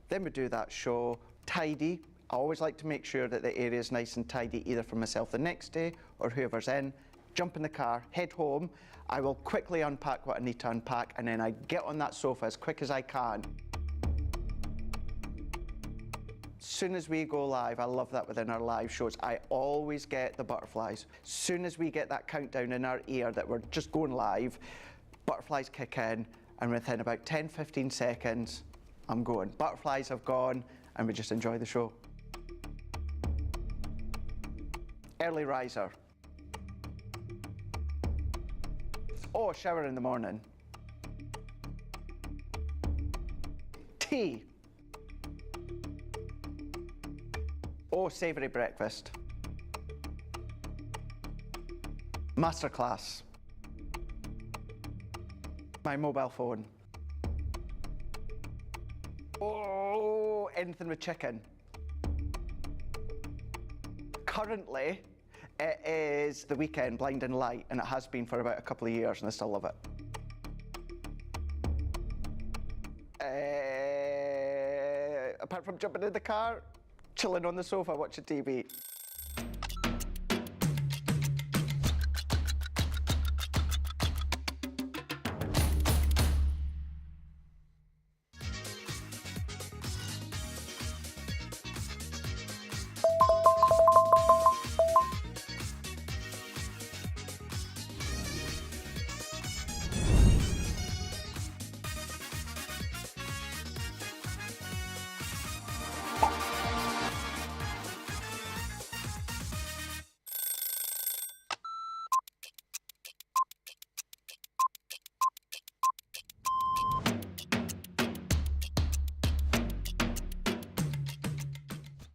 Speaker 3: Then we do that show, tidy. I always like to make sure that the area is nice and tidy, either for myself the next day or whoever's in. Jump in the car, head home. I will quickly unpack what I need to unpack, and then I get on that sofa as quick as I can. As soon as we go live, I love that within our live shows, I always get the butterflies. As soon as we get that countdown in our ear that we're just going live, butterflies kick in, and within about 10-15 seconds, I'm going. Butterflies have gone, and we just enjoy the show. Early riser. Oh, shower in the morning. Tea. Oh, savoury breakfast. Masterclass. My mobile phone. Oh, anything with chicken. Currently, it is the weekend, Blinding Light, and it has been for about a couple of years, and I still love it. Apart from jumping in the car, chilling on the sofa, watching TV.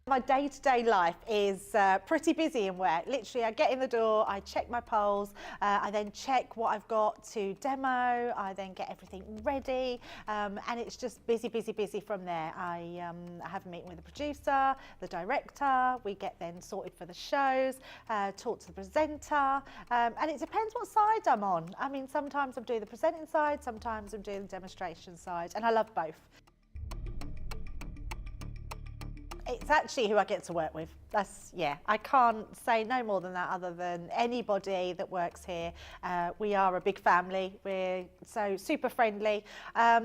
Speaker 4: My day-to-day life is pretty busy in work. Literally, I get in the door, I check my polls, I then check what I've got to demo, I then get everything ready, and it's just busy, busy, busy from there. I have a meeting with the producer, the director, we get then sorted for the shows, talk to the presenter, and it depends what side I'm on. I mean, sometimes I'm doing the presenting side, sometimes I'm doing the demonstration side, and I love both. It's actually who I get to work with. Yeah, I can't say no more than that other than anybody that works here. We are a big family. We're so super friendly. I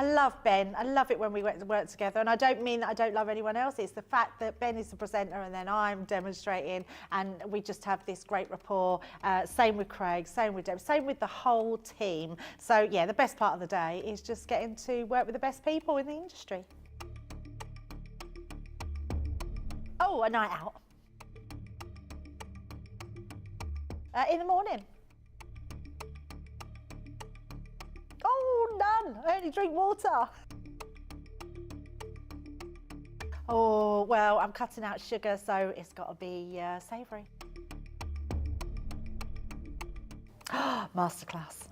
Speaker 4: love Ben. I love it when we work together. And I don't mean that I don't love anyone else. It's the fact that Ben is the presenter and then I'm demonstrating and we just have this great rapport. Same with Craig, same with Deb, same with the whole team. So yeah, the best part of the day is just getting to work with the best people in the industry. Oh, a night out. In the morning. Oh, none. I only drink water. Oh, well, I'm cutting out sugar, so it's got to be savoury. Masterclass.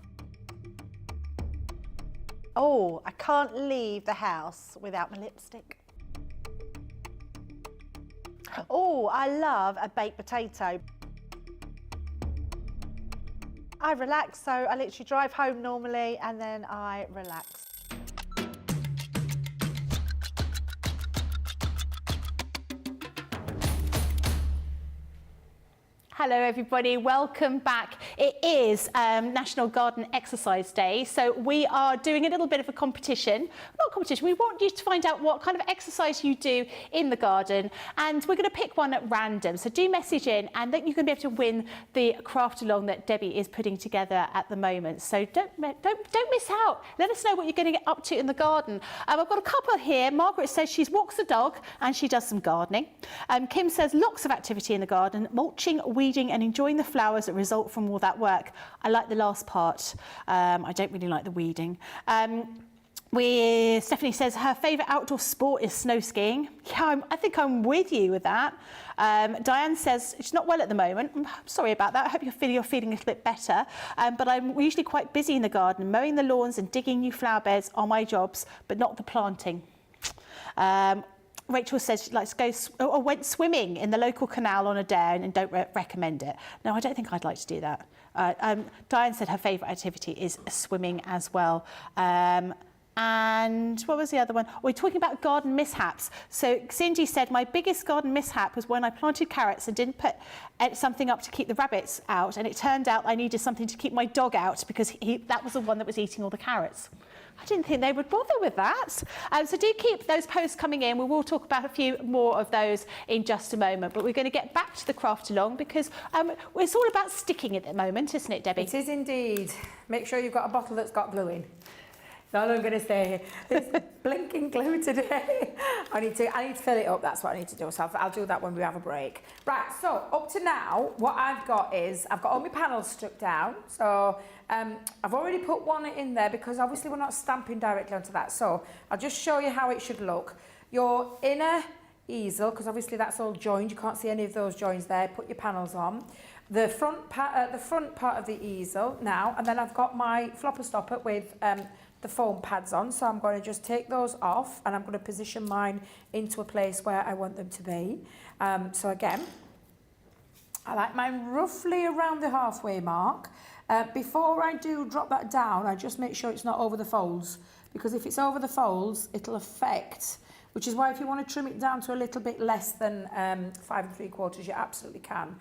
Speaker 4: Oh, I can't leave the house without my lipstick. Oh, I love a baked potato. I relax, so I literally drive home normally and then I relax.
Speaker 1: Hello everybody, welcome back. It is National Garden Exercise Day, so we are doing a little bit of a competition. Not a competition, we want you to find out what kind of exercise you do in the garden, and we're going to pick one at random. So do message in, and then you're going to be able to win the craft along that Debbie is putting together at the moment. So don't miss out. Let us know what you're going to get up to in the garden. I've got a couple here. Margaret says she walks the dog and she does some gardening. Kim says lots of activity in the garden, mulching, weeding and enjoying the flowers that result from all that work. I like the last part. I don't really like the weeding. Stephanie says her favourite outdoor sport is snow skiing. Yeah, I think I'm with you with that. Diane says she's not well at the moment. I'm sorry about that. I hope you're feeling a little bit better. But I'm usually quite busy in the garden. Mowing the lawns and digging new flower beds are my jobs, but not the planting. Rachel says she likes to go or went swimming in the local canal on a down and don't recommend it. No, I don't think I'd like to do that. Diane said her favourite activity is swimming as well. And what was the other one? We're talking about garden mishaps. So Cindy said my biggest garden mishap was when I planted carrots and didn't put something up to keep the rabbits out, and it turned out I needed something to keep my dog out because that was the one that was eating all the carrots. I didn't think they would bother with that. So do keep those posts coming in. We will talk about a few more of those in just a moment, but we're going to get back to the craft along because it's all about sticking at the moment, isn't it, Debbie?
Speaker 2: It is indeed. Make sure you've got a bottle that's got glue in. That's all I'm going to say. This blinking glue today. I need to fill it up. That's what I need to do. So I'll do that when we have a break. Right, so up to now, what I've got all my panels stuck down. So I've already put one in there because obviously we're not stamping directly onto that. So I'll just show you how it should look. Your inner easel, because obviously that's all joined. You can't see any of those joins there. Put your panels on. The front part of the easel now, and then I've got my flopper stopper with the foam pads on, so I'm going to just take those off and I'm going to position mine into a place where I want them to be. So again, I like mine roughly around the halfway mark. Before I do drop that down, I just make sure it's not over the folds, because if it's over the folds, it'll affect, which is why if you want to trim it down to a little bit less than 5 3/4, you absolutely can.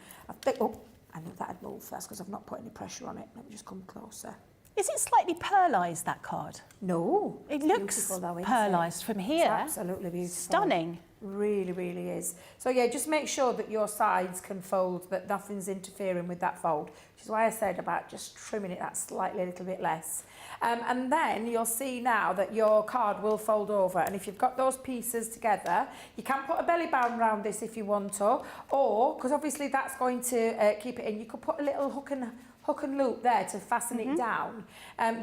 Speaker 2: I knew that had moved. That's because I've not put any pressure on it. Let me just come closer.
Speaker 1: Is it slightly pearlised, that card?
Speaker 2: No.
Speaker 1: It looks pearlised from here.
Speaker 2: It's absolutely beautiful.
Speaker 1: Stunning.
Speaker 2: Really, really is. So yeah, just make sure that your sides can fold, that nothing's interfering with that fold, which is why I said about just trimming it that slightly a little bit less. And then you'll see now that your card will fold over, and if you've got those pieces together, you can put a belly band around this if you want to, or, because obviously that's going to keep it in, you could put a little hook and loop there to fasten it down.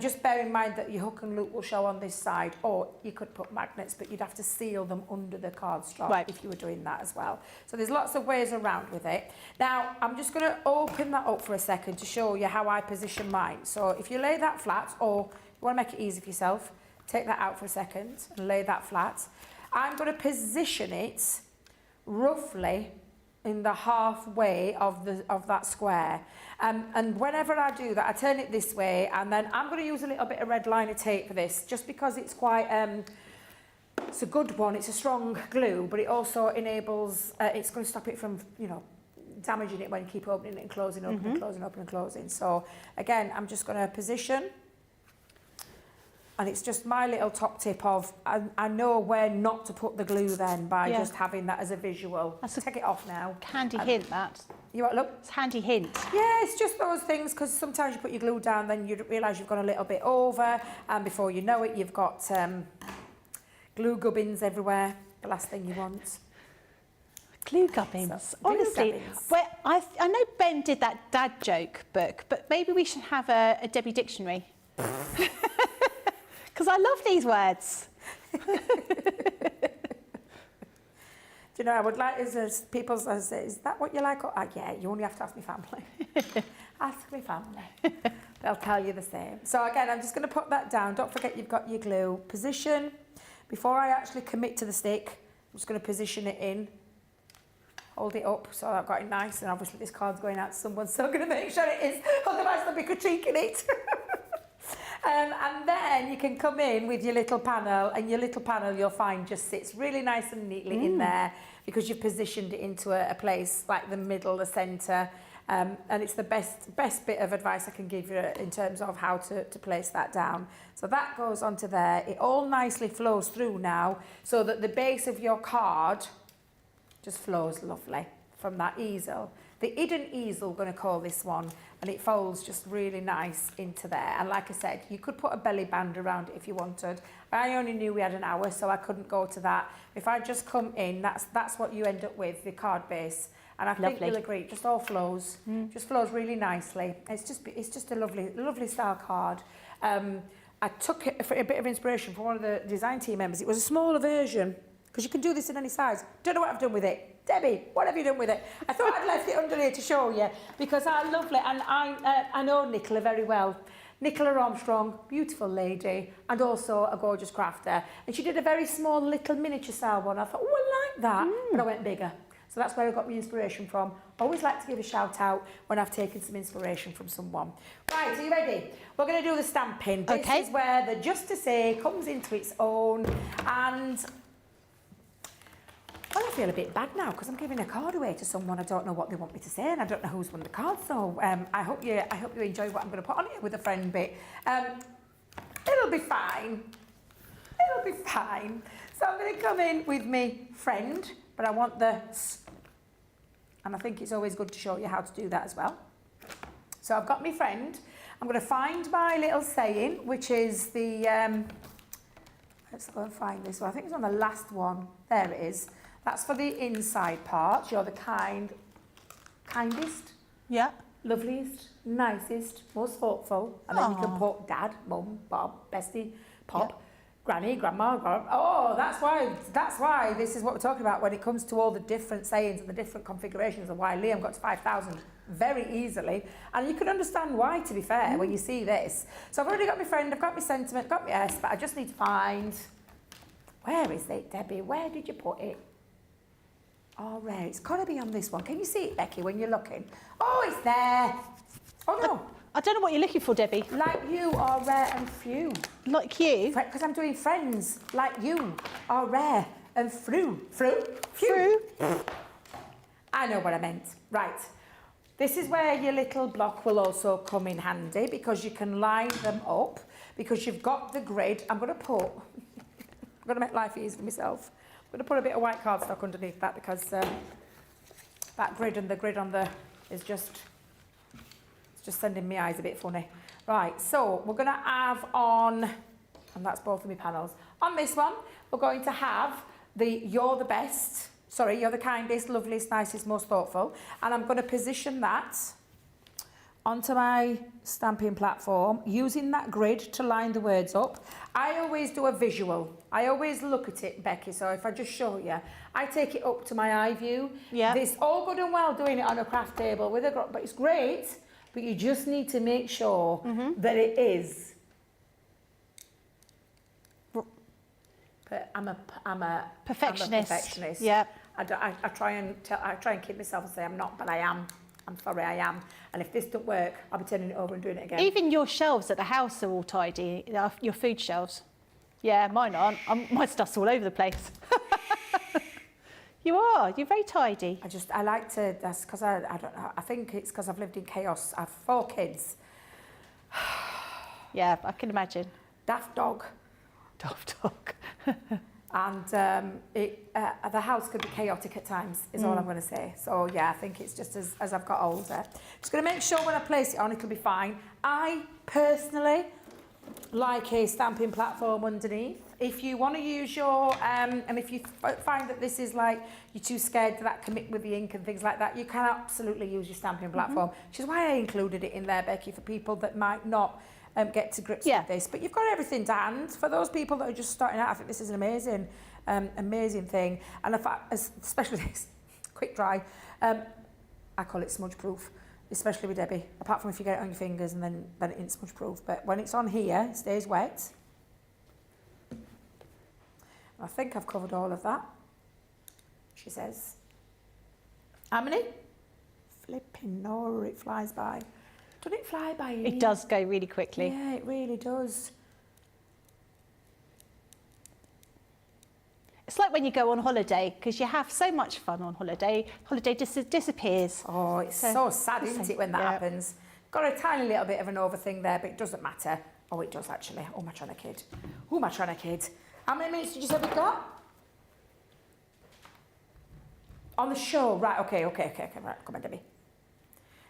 Speaker 2: Just bear in mind that your hook and loop will show on this side, or you could put magnets, but you'd have to seal them under the card strap if you were doing that as well. So there's lots of ways around with it. Now, I'm just going to open that up for a second to show you how I position mine. So if you lay that flat, or you want to make it easy for yourself, take that out for a second and lay that flat. I'm going to position it roughly in the halfway of that square. And whenever I do that, I turn it this way, and then I'm going to use a little bit of red liner tape for this, just because it's quite, it's a good one, it's a strong glue, but it also enables, it's going to stop it from, you know, damaging it when you keep opening it and closing, opening and closing, opening and closing. So again, I'm just going to position, and it's just my little top tip of, I know where not to put the glue then by just having that as a visual.
Speaker 1: That's
Speaker 2: take it off now.
Speaker 1: Handy hint, that.
Speaker 2: You want look?
Speaker 1: It's a handy hint.
Speaker 2: Yeah, it's just those things, because sometimes you put your glue down, then you realise you've gone a little bit over, and before you know it, you've got glue gubbins everywhere. The last thing you want.
Speaker 1: Glue gubbins.
Speaker 2: So,
Speaker 1: honestly,
Speaker 2: glue gubbins.
Speaker 1: well, I know Ben did that dad joke book, but maybe we should have a Debbie dictionary. Because I love these words.
Speaker 2: Do you know, I would like, as people say, is that what you like? Oh, yeah, you only have to ask my family. Ask my family. They'll tell you the same. So again, I'm just going to put that down. Don't forget you've got your glue. Position. Before I actually commit to the stick, I'm just going to position it in. Hold it up so I've got it nice. And obviously this card's going out to someone, so I'm going to make sure it is. Otherwise they'll be critiquing it. And then you can come in with your little panel, and your little panel you'll find just sits really nice and neatly in there, because you've positioned it into a place like the middle, the centre, and it's the best bit of advice I can give you in terms of how to place that down. So that goes onto there. It all nicely flows through now, so that the base of your card just flows lovely from that easel. The hidden easel, we're going to call this one, and it folds just really nice into there. And like I said, you could put a belly band around it if you wanted. I only knew we had an hour, so I couldn't go to that. If I just come in, that's what you end up with, the card base. And I think you'll agree, it just all flows, just flows really nicely. It's just a lovely style card. I took it for a bit of inspiration from one of the design team members. It was a smaller version, because you can do this in any size. Don't know what I've done with it. Debbie, what have you done with it? I thought I'd left it under here to show you, because I love it, and I know Nicola very well. Nicola Armstrong, beautiful lady, and also a gorgeous crafter. And she did a very small little miniature style one. I thought, oh, I like that, but I went bigger. So that's where I got my inspiration from. Always like to give a shout out when I've taken some inspiration from someone. Right, are you ready? We're going to do the stamping. This is where the just to say comes into its own, and well, I feel a bit bad now because I'm giving a card away to someone. I don't know what they want me to say, and I don't know who's won the card. So I hope you enjoy what I'm going to put on here with a friend bit. It'll be fine. It'll be fine. So I'm going to come in with me friend, but I want the, and I think it's always good to show you how to do that as well. So I've got my friend, I'm going to find my little saying, which is the, let's go and find this one. I think it's on the last one. There it is. That's for the inside part. You're the kindest,
Speaker 1: Yeah.
Speaker 2: loveliest, nicest, most thoughtful. And then you can put dad, mum, Bob, bestie, pop, granny, grandma, oh, that's why this is what we're talking about when it comes to all the different sayings and the different configurations and why Liam got to 5,000 very easily. And you can understand why, to be fair, when you see this. So I've already got my friend, I've got my sentiment, got my S, but I just need to find, where is it, Debbie? Where did you put it? Oh, rare. It's got to be on this one. Can you see it, Becky, when you're looking? Oh, it's there. Oh, no.
Speaker 1: I don't know what you're looking for, Debbie.
Speaker 2: Like you are rare and few.
Speaker 1: Like you?
Speaker 2: Because I'm doing friends. Like you are rare and few. Few? I know what I meant. Right. This is where your little block will also come in handy because you can line them up because you've got the grid. I'm going to make life easy for myself. I'm going to put a bit of white cardstock underneath that because that grid and the grid on the is just sending me eyes a bit funny. Right, so we're going to have on, and that's both of my panels. On this one, we're going to have the you're the best, sorry, you're the kindest, loveliest, nicest, most thoughtful. And I'm going to position that onto my stamping platform using that grid to line the words up. I always do a visual. I always look at it, Becky, so if I just show you, I take it up to my eye view.
Speaker 1: Yeah.
Speaker 2: This all good and well doing it on a craft table with a, but it's great, but you just need to make sure that it is. But I'm a
Speaker 1: Perfectionist. Yeah.
Speaker 2: I try and keep myself and say I'm not, but I am. I'm sorry, I am. And if this doesn't work, I'll be turning it over and doing it again.
Speaker 1: Even your shelves at the house are all tidy, your food shelves. Yeah, mine aren't. My stuff's all over the place. You are. You're very tidy.
Speaker 2: I like to, that's because I don't know, I think it's because I've lived in chaos. I have 4 kids.
Speaker 1: Yeah, I can imagine.
Speaker 2: Daft dog.
Speaker 1: Daft dog.
Speaker 2: And the house could be chaotic at times, is all I'm going to say. So, yeah, I think it's just as I've got older. Just going to make sure when I place it on, it'll be fine. I personally like a stamping platform underneath. If you want to use your, and if you find that this is like, you're too scared to that commit with the ink and things like that, you can absolutely use your stamping platform, which is why I included it in there, Becky, for people that might not get to grips with this. But you've got everything to hand. For those people that are just starting out, I think this is an amazing, amazing thing. And if especially this, quick dry, I call it smudge proof, especially with Debbie, apart from if you get it on your fingers and then it isn't smudge proof. But when it's on here, it stays wet. I think I've covered all of that, she says. How many? Flipping no, it flies by. Doesn't it fly by you?
Speaker 1: It does go really quickly.
Speaker 2: Yeah, it really does.
Speaker 1: It's like when you go on holiday, because you have so much fun on holiday. Holiday disappears.
Speaker 2: Oh, it's so sad, isn't it, when that happens? Got a tiny little bit of an over thing there, but it doesn't matter. Oh, it does actually. Oh, my trying to kid. Oh, my trying to kid. How many minutes did you say we got? On the show, right, okay, right, come on, Debbie.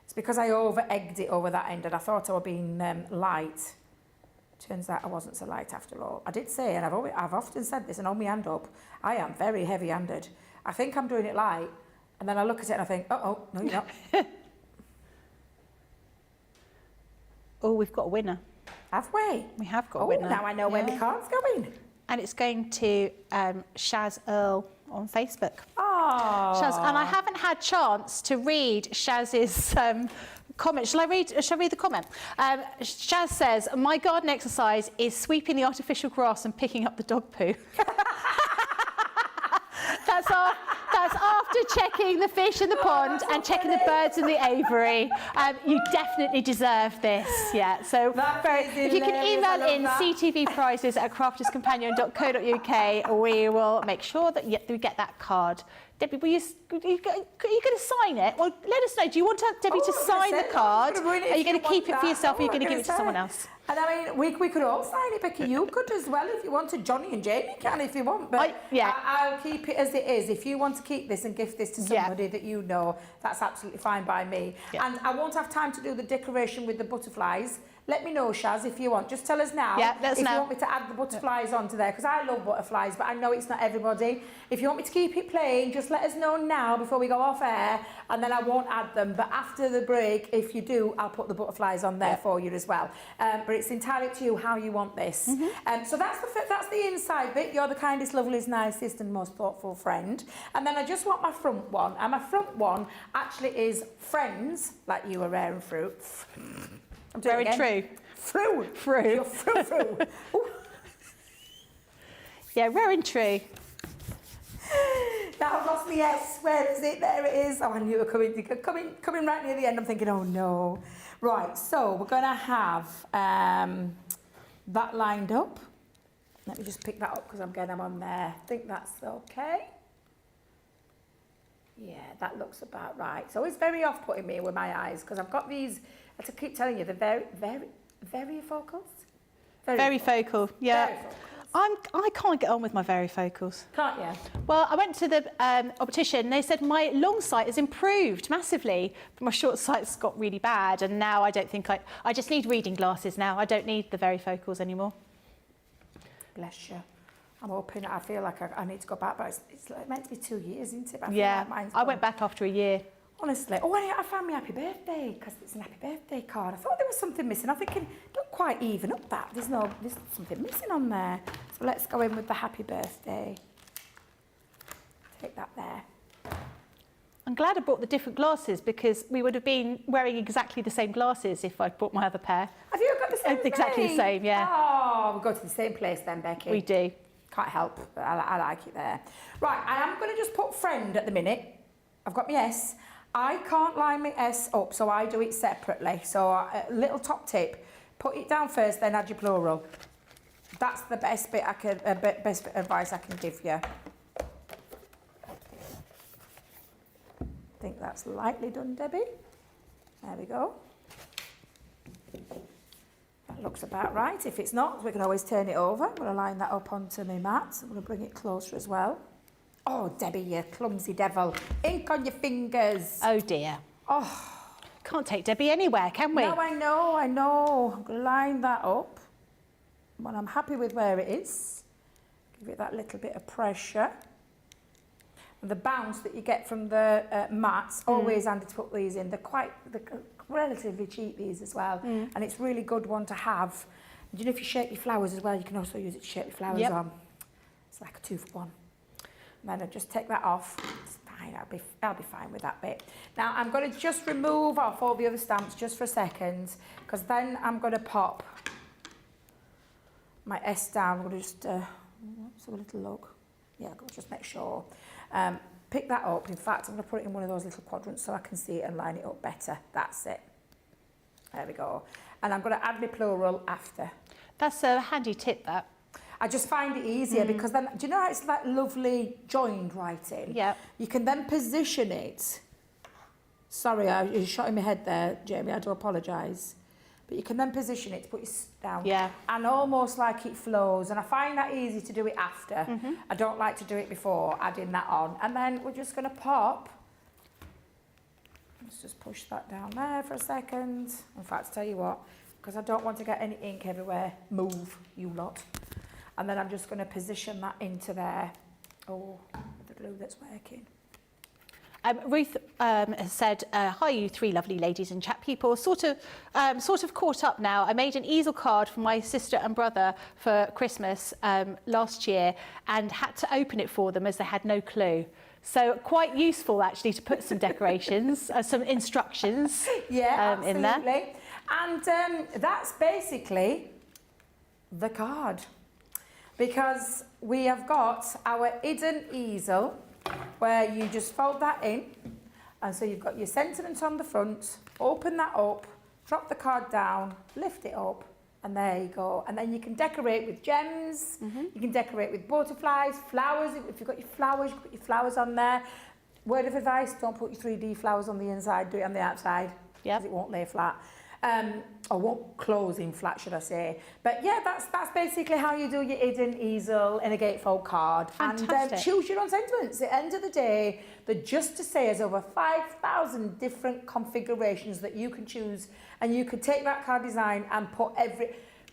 Speaker 2: It's because I over-egged it over that end and I thought I was being light. Turns out I wasn't so light after all. I did say, and I've often said this and hold my hand up, I am very heavy-handed. I think I'm doing it light, and then I look at it and I think, uh-oh, no you're not.
Speaker 1: Oh, we've got a winner.
Speaker 2: Have we?
Speaker 1: We have got a winner.
Speaker 2: Now I know where my card's going.
Speaker 1: And it's going to Shaz Earl on Facebook.
Speaker 2: Oh.
Speaker 1: Shaz, and I haven't had chance to read Shaz's comment. Shall I read the comment? Shaz says, my garden exercise is sweeping the artificial grass and picking up the dog poo. That's after checking the fish in the pond and checking the birds in the aviary. You definitely deserve this. Yeah. So if you can email in ctvprizes@crafterscompanion.co.uk, we will make sure that we get that card. Debbie, are you going to sign it? Well, let us know. Do you want Debbie to sign the card? Are you going to keep it for yourself or are you going to give it to someone else?
Speaker 2: And I mean, we could all sign it, Becky. You could as well if you wanted. Johnny and Jamie can if you want. But I'll keep it as it is. If you want to keep this and gift this to somebody that you know, that's absolutely fine by me. Yeah. And I won't have time to do the decoration with the butterflies let me know, Shaz, if you want. Just tell us now
Speaker 1: let us
Speaker 2: if
Speaker 1: know.
Speaker 2: you want me to add the butterflies onto there, because I love butterflies, but I know it's not everybody. If you want me to keep it plain, just let us know now before we go off air, and then I won't add them. But after the break, if you do, I'll put the butterflies on there for you as well. But it's entirely up to you how you want this. So that's the inside bit. You're the kindest, loveliest, nicest and most thoughtful friend. And then I just want my front one. And my front one actually is friends, like you are rare and fruit. I'm doing it
Speaker 1: Very
Speaker 2: again.
Speaker 1: true.
Speaker 2: Fruit. You're fruit.
Speaker 1: Yeah, rare and true.
Speaker 2: Now I've lost my S. Where is it? There it is. Oh, I knew it was coming right near the end. I'm thinking, oh no. Right, so we're going to have that lined up. Let me just pick that up because I'm on there. I think that's okay. Yeah, that looks about right. It's always very off-putting me with my eyes because I've got these, I have to keep telling you, they're very focals.
Speaker 1: Very focal, yeah.
Speaker 2: Very focals.
Speaker 1: I can't get on with my varifocals.
Speaker 2: Can't you?
Speaker 1: Well, I went to the optician. They said my long sight has improved massively, but my short sight's got really bad. And now I don't think I just need reading glasses now. I don't need the varifocals anymore.
Speaker 2: Bless you. I'm hoping, I feel like I need to go back, but it's like meant to be 2 years, isn't it? But I feel
Speaker 1: Yeah,
Speaker 2: like mine's
Speaker 1: I
Speaker 2: gone.
Speaker 1: went back after a year.
Speaker 2: Honestly. Oh, I found my happy birthday, because it's an happy birthday card. I thought there was something missing. I'm thinking, don't quite even up that. There's something missing on there. So let's go in with the happy birthday. Take that there.
Speaker 1: I'm glad I brought the different glasses because we would have been wearing exactly the same glasses if I'd brought my other pair.
Speaker 2: Have you got the same
Speaker 1: Exactly the
Speaker 2: thing?
Speaker 1: same, yeah.
Speaker 2: Oh, we go to the same place then, Becky.
Speaker 1: We do.
Speaker 2: Can't help, but I like it there. Right, I am going to just put friend at the minute. I've got my S. I can't line my S up, so I do it separately. So a little top tip, put it down first, then add your plural. That's the best bit best bit of advice I can give you. I think that's lightly done, Debbie. There we go. That looks about right. If it's not, we can always turn it over. I'm going to line that up onto my mat. I'm going to bring it closer as well. Oh, Debbie, you clumsy devil. Ink on your fingers.
Speaker 1: Oh dear.
Speaker 2: Oh.
Speaker 1: Can't take Debbie anywhere, can we?
Speaker 2: No, I know. I'm going to line that up. When I'm happy with where it is, give it that little bit of pressure. And the bounce that you get from the mats, always handy to put these in. They're relatively cheap, these as well. And it's really good one to have. And you know, if you shape your flowers as well, you can also use it to shape your flowers on. It's like a 2-for-1. And then I just take that off. It's fine, I'll be fine with that bit. Now I'm going to just remove off all the other stamps just for a second, because then I'm going to pop my S down. I'm going to just so a little look. Yeah, I'll just make sure. Pick that up. In fact, I'm going to put it in one of those little quadrants so I can see it and line it up better. That's it. There we go. And I'm going to add my plural after.
Speaker 1: That's a handy tip, that.
Speaker 2: I just find it easier because then, do you know how it's like lovely joined writing?
Speaker 1: Yeah.
Speaker 2: You can then position it. Sorry, you're shot in my head there, Jamie, I do apologise. But you can then position it to put your down.
Speaker 1: Yeah.
Speaker 2: And almost like it flows. And I find that easy to do it after. I don't like to do it before adding that on. And then we're just going to pop. Let's just push that down there for a second. In fact, tell you what, because I don't want to get any ink everywhere. Move, you lot. And then I'm just going to position that into there. Oh, the glue that's working.
Speaker 1: Ruth has said, hi, you three lovely ladies and chat people. Sort of caught up now. I made an easel card for my sister and brother for Christmas last year and had to open it for them as they had no clue. So quite useful, actually, to put some decorations, some instructions in there.
Speaker 2: And that's basically the card. Because we have got our hidden easel where you just fold that in, and so you've got your sentiment on the front, open that up, drop the card down, lift it up, and there you go. And then you can decorate with gems, you can decorate with butterflies, flowers. If you've got your flowers, you put your flowers on there. Word of advice, don't put your 3D flowers on the inside, do it on the outside, because it won't lay flat. or won't close in flat, should I say. But yeah, that's basically how you do your hidden easel in a gatefold card.
Speaker 1: Fantastic.
Speaker 2: And choose your own sentiments. At the end of the day, the Just to Say has over 5,000 different configurations that you can choose, and you could take that card design and put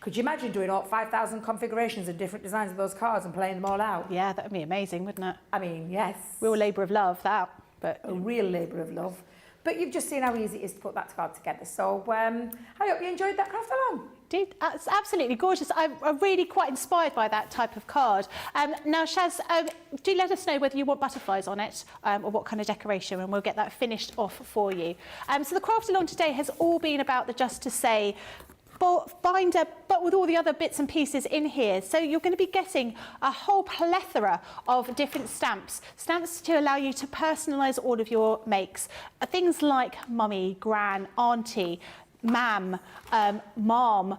Speaker 2: could you imagine doing all 5,000 configurations of different designs of those cards and playing them all out?
Speaker 1: Yeah, that would be amazing, wouldn't it?
Speaker 2: I mean, yes.
Speaker 1: Real labour of love, that. But
Speaker 2: A real labour of love. But you've just seen how easy it is to put that card together. So I hope you enjoyed that craft along.
Speaker 1: It's absolutely gorgeous. I'm really quite inspired by that type of card. Now, Shaz, do let us know whether you want butterflies on it or what kind of decoration, and we'll get that finished off for you. So the craft along today has all been about the Just to Say binder, but with all the other bits and pieces in here. So you're going to be getting a whole plethora of different stamps to allow you to personalise all of your makes. Things like mummy, gran, auntie, mam, mom,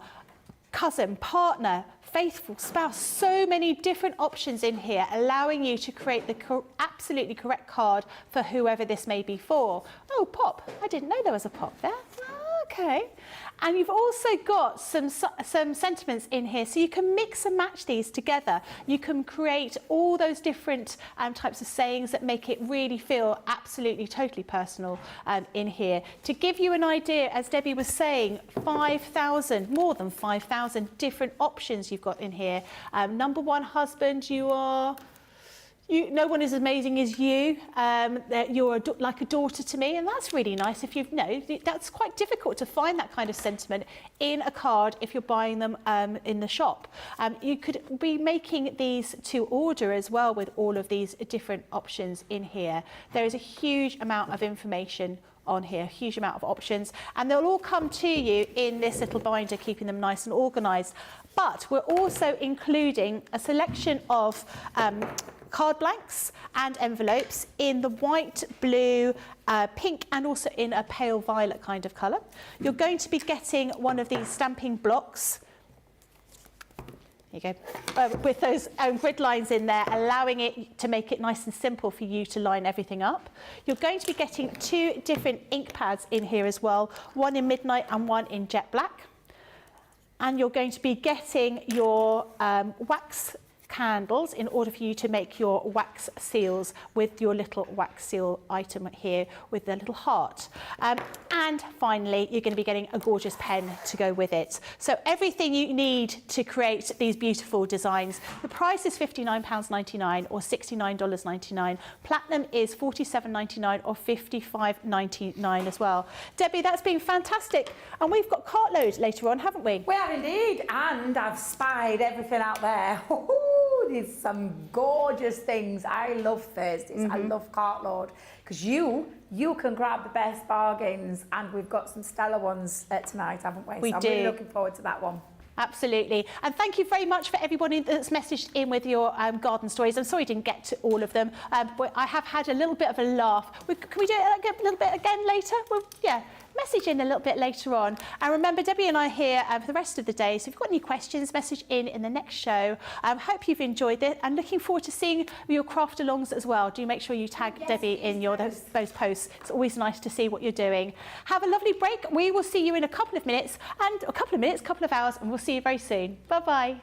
Speaker 1: cousin, partner, faithful spouse. So many different options in here, allowing you to create the absolutely correct card for whoever this may be for. Oh, pop. I didn't know there was a pop there. Okay. And you've also got some sentiments in here, so you can mix and match these together. You can create all those different types of sayings that make it really feel absolutely, totally personal in here. To give you an idea, as Debbie was saying, 5,000, more than 5,000 different options you've got in here. Number one husband, no one is as amazing as you. You're like a daughter to me, and that's really nice. If that's quite difficult to find that kind of sentiment in a card if you're buying them in the shop. You could be making these to order as well with all of these different options in here. There is a huge amount of information on here, a huge amount of options, and they'll all come to you in this little binder, keeping them nice and organised. But we're also including a selection of card blanks and envelopes in the white, blue, pink, and also in a pale violet kind of colour. You're going to be getting one of these stamping blocks. There you go. With those grid lines in there, allowing it to make it nice and simple for you to line everything up. You're going to be getting 2 different ink pads in here as well, one in midnight and one in jet black. And you're going to be getting your wax candles in order for you to make your wax seals with your little wax seal item here with the little heart. And finally, you're going to be getting a gorgeous pen to go with it. So everything you need to create these beautiful designs. The price is £59.99 or $69.99. Platinum is $47.99 or $55.99 as well. Debbie, that's been fantastic. And we've got cartload later on, haven't we?
Speaker 2: We have indeed, and I've spied everything out there. There's some gorgeous things. I love Thursdays. I love cartload because you can grab the best bargains, and we've got some stellar ones tonight, haven't we?
Speaker 1: I'm
Speaker 2: really looking forward to that one.
Speaker 1: Absolutely. And thank you very much for everybody that's messaged in with your garden stories. I'm sorry I didn't get to all of them, but I have had a little bit of a laugh. Can we do it a little bit again later? Yeah. Message in a little bit later on. And remember, Debbie and I are here for the rest of the day. So if you've got any questions, message in the next show. Hope you've enjoyed it, and looking forward to seeing your craft alongs as well. Do make sure you tag Debbie in those posts. It's always nice to see what you're doing. Have a lovely break. We will see you in a couple of minutes, couple of hours, and we'll see you very soon. Bye-bye.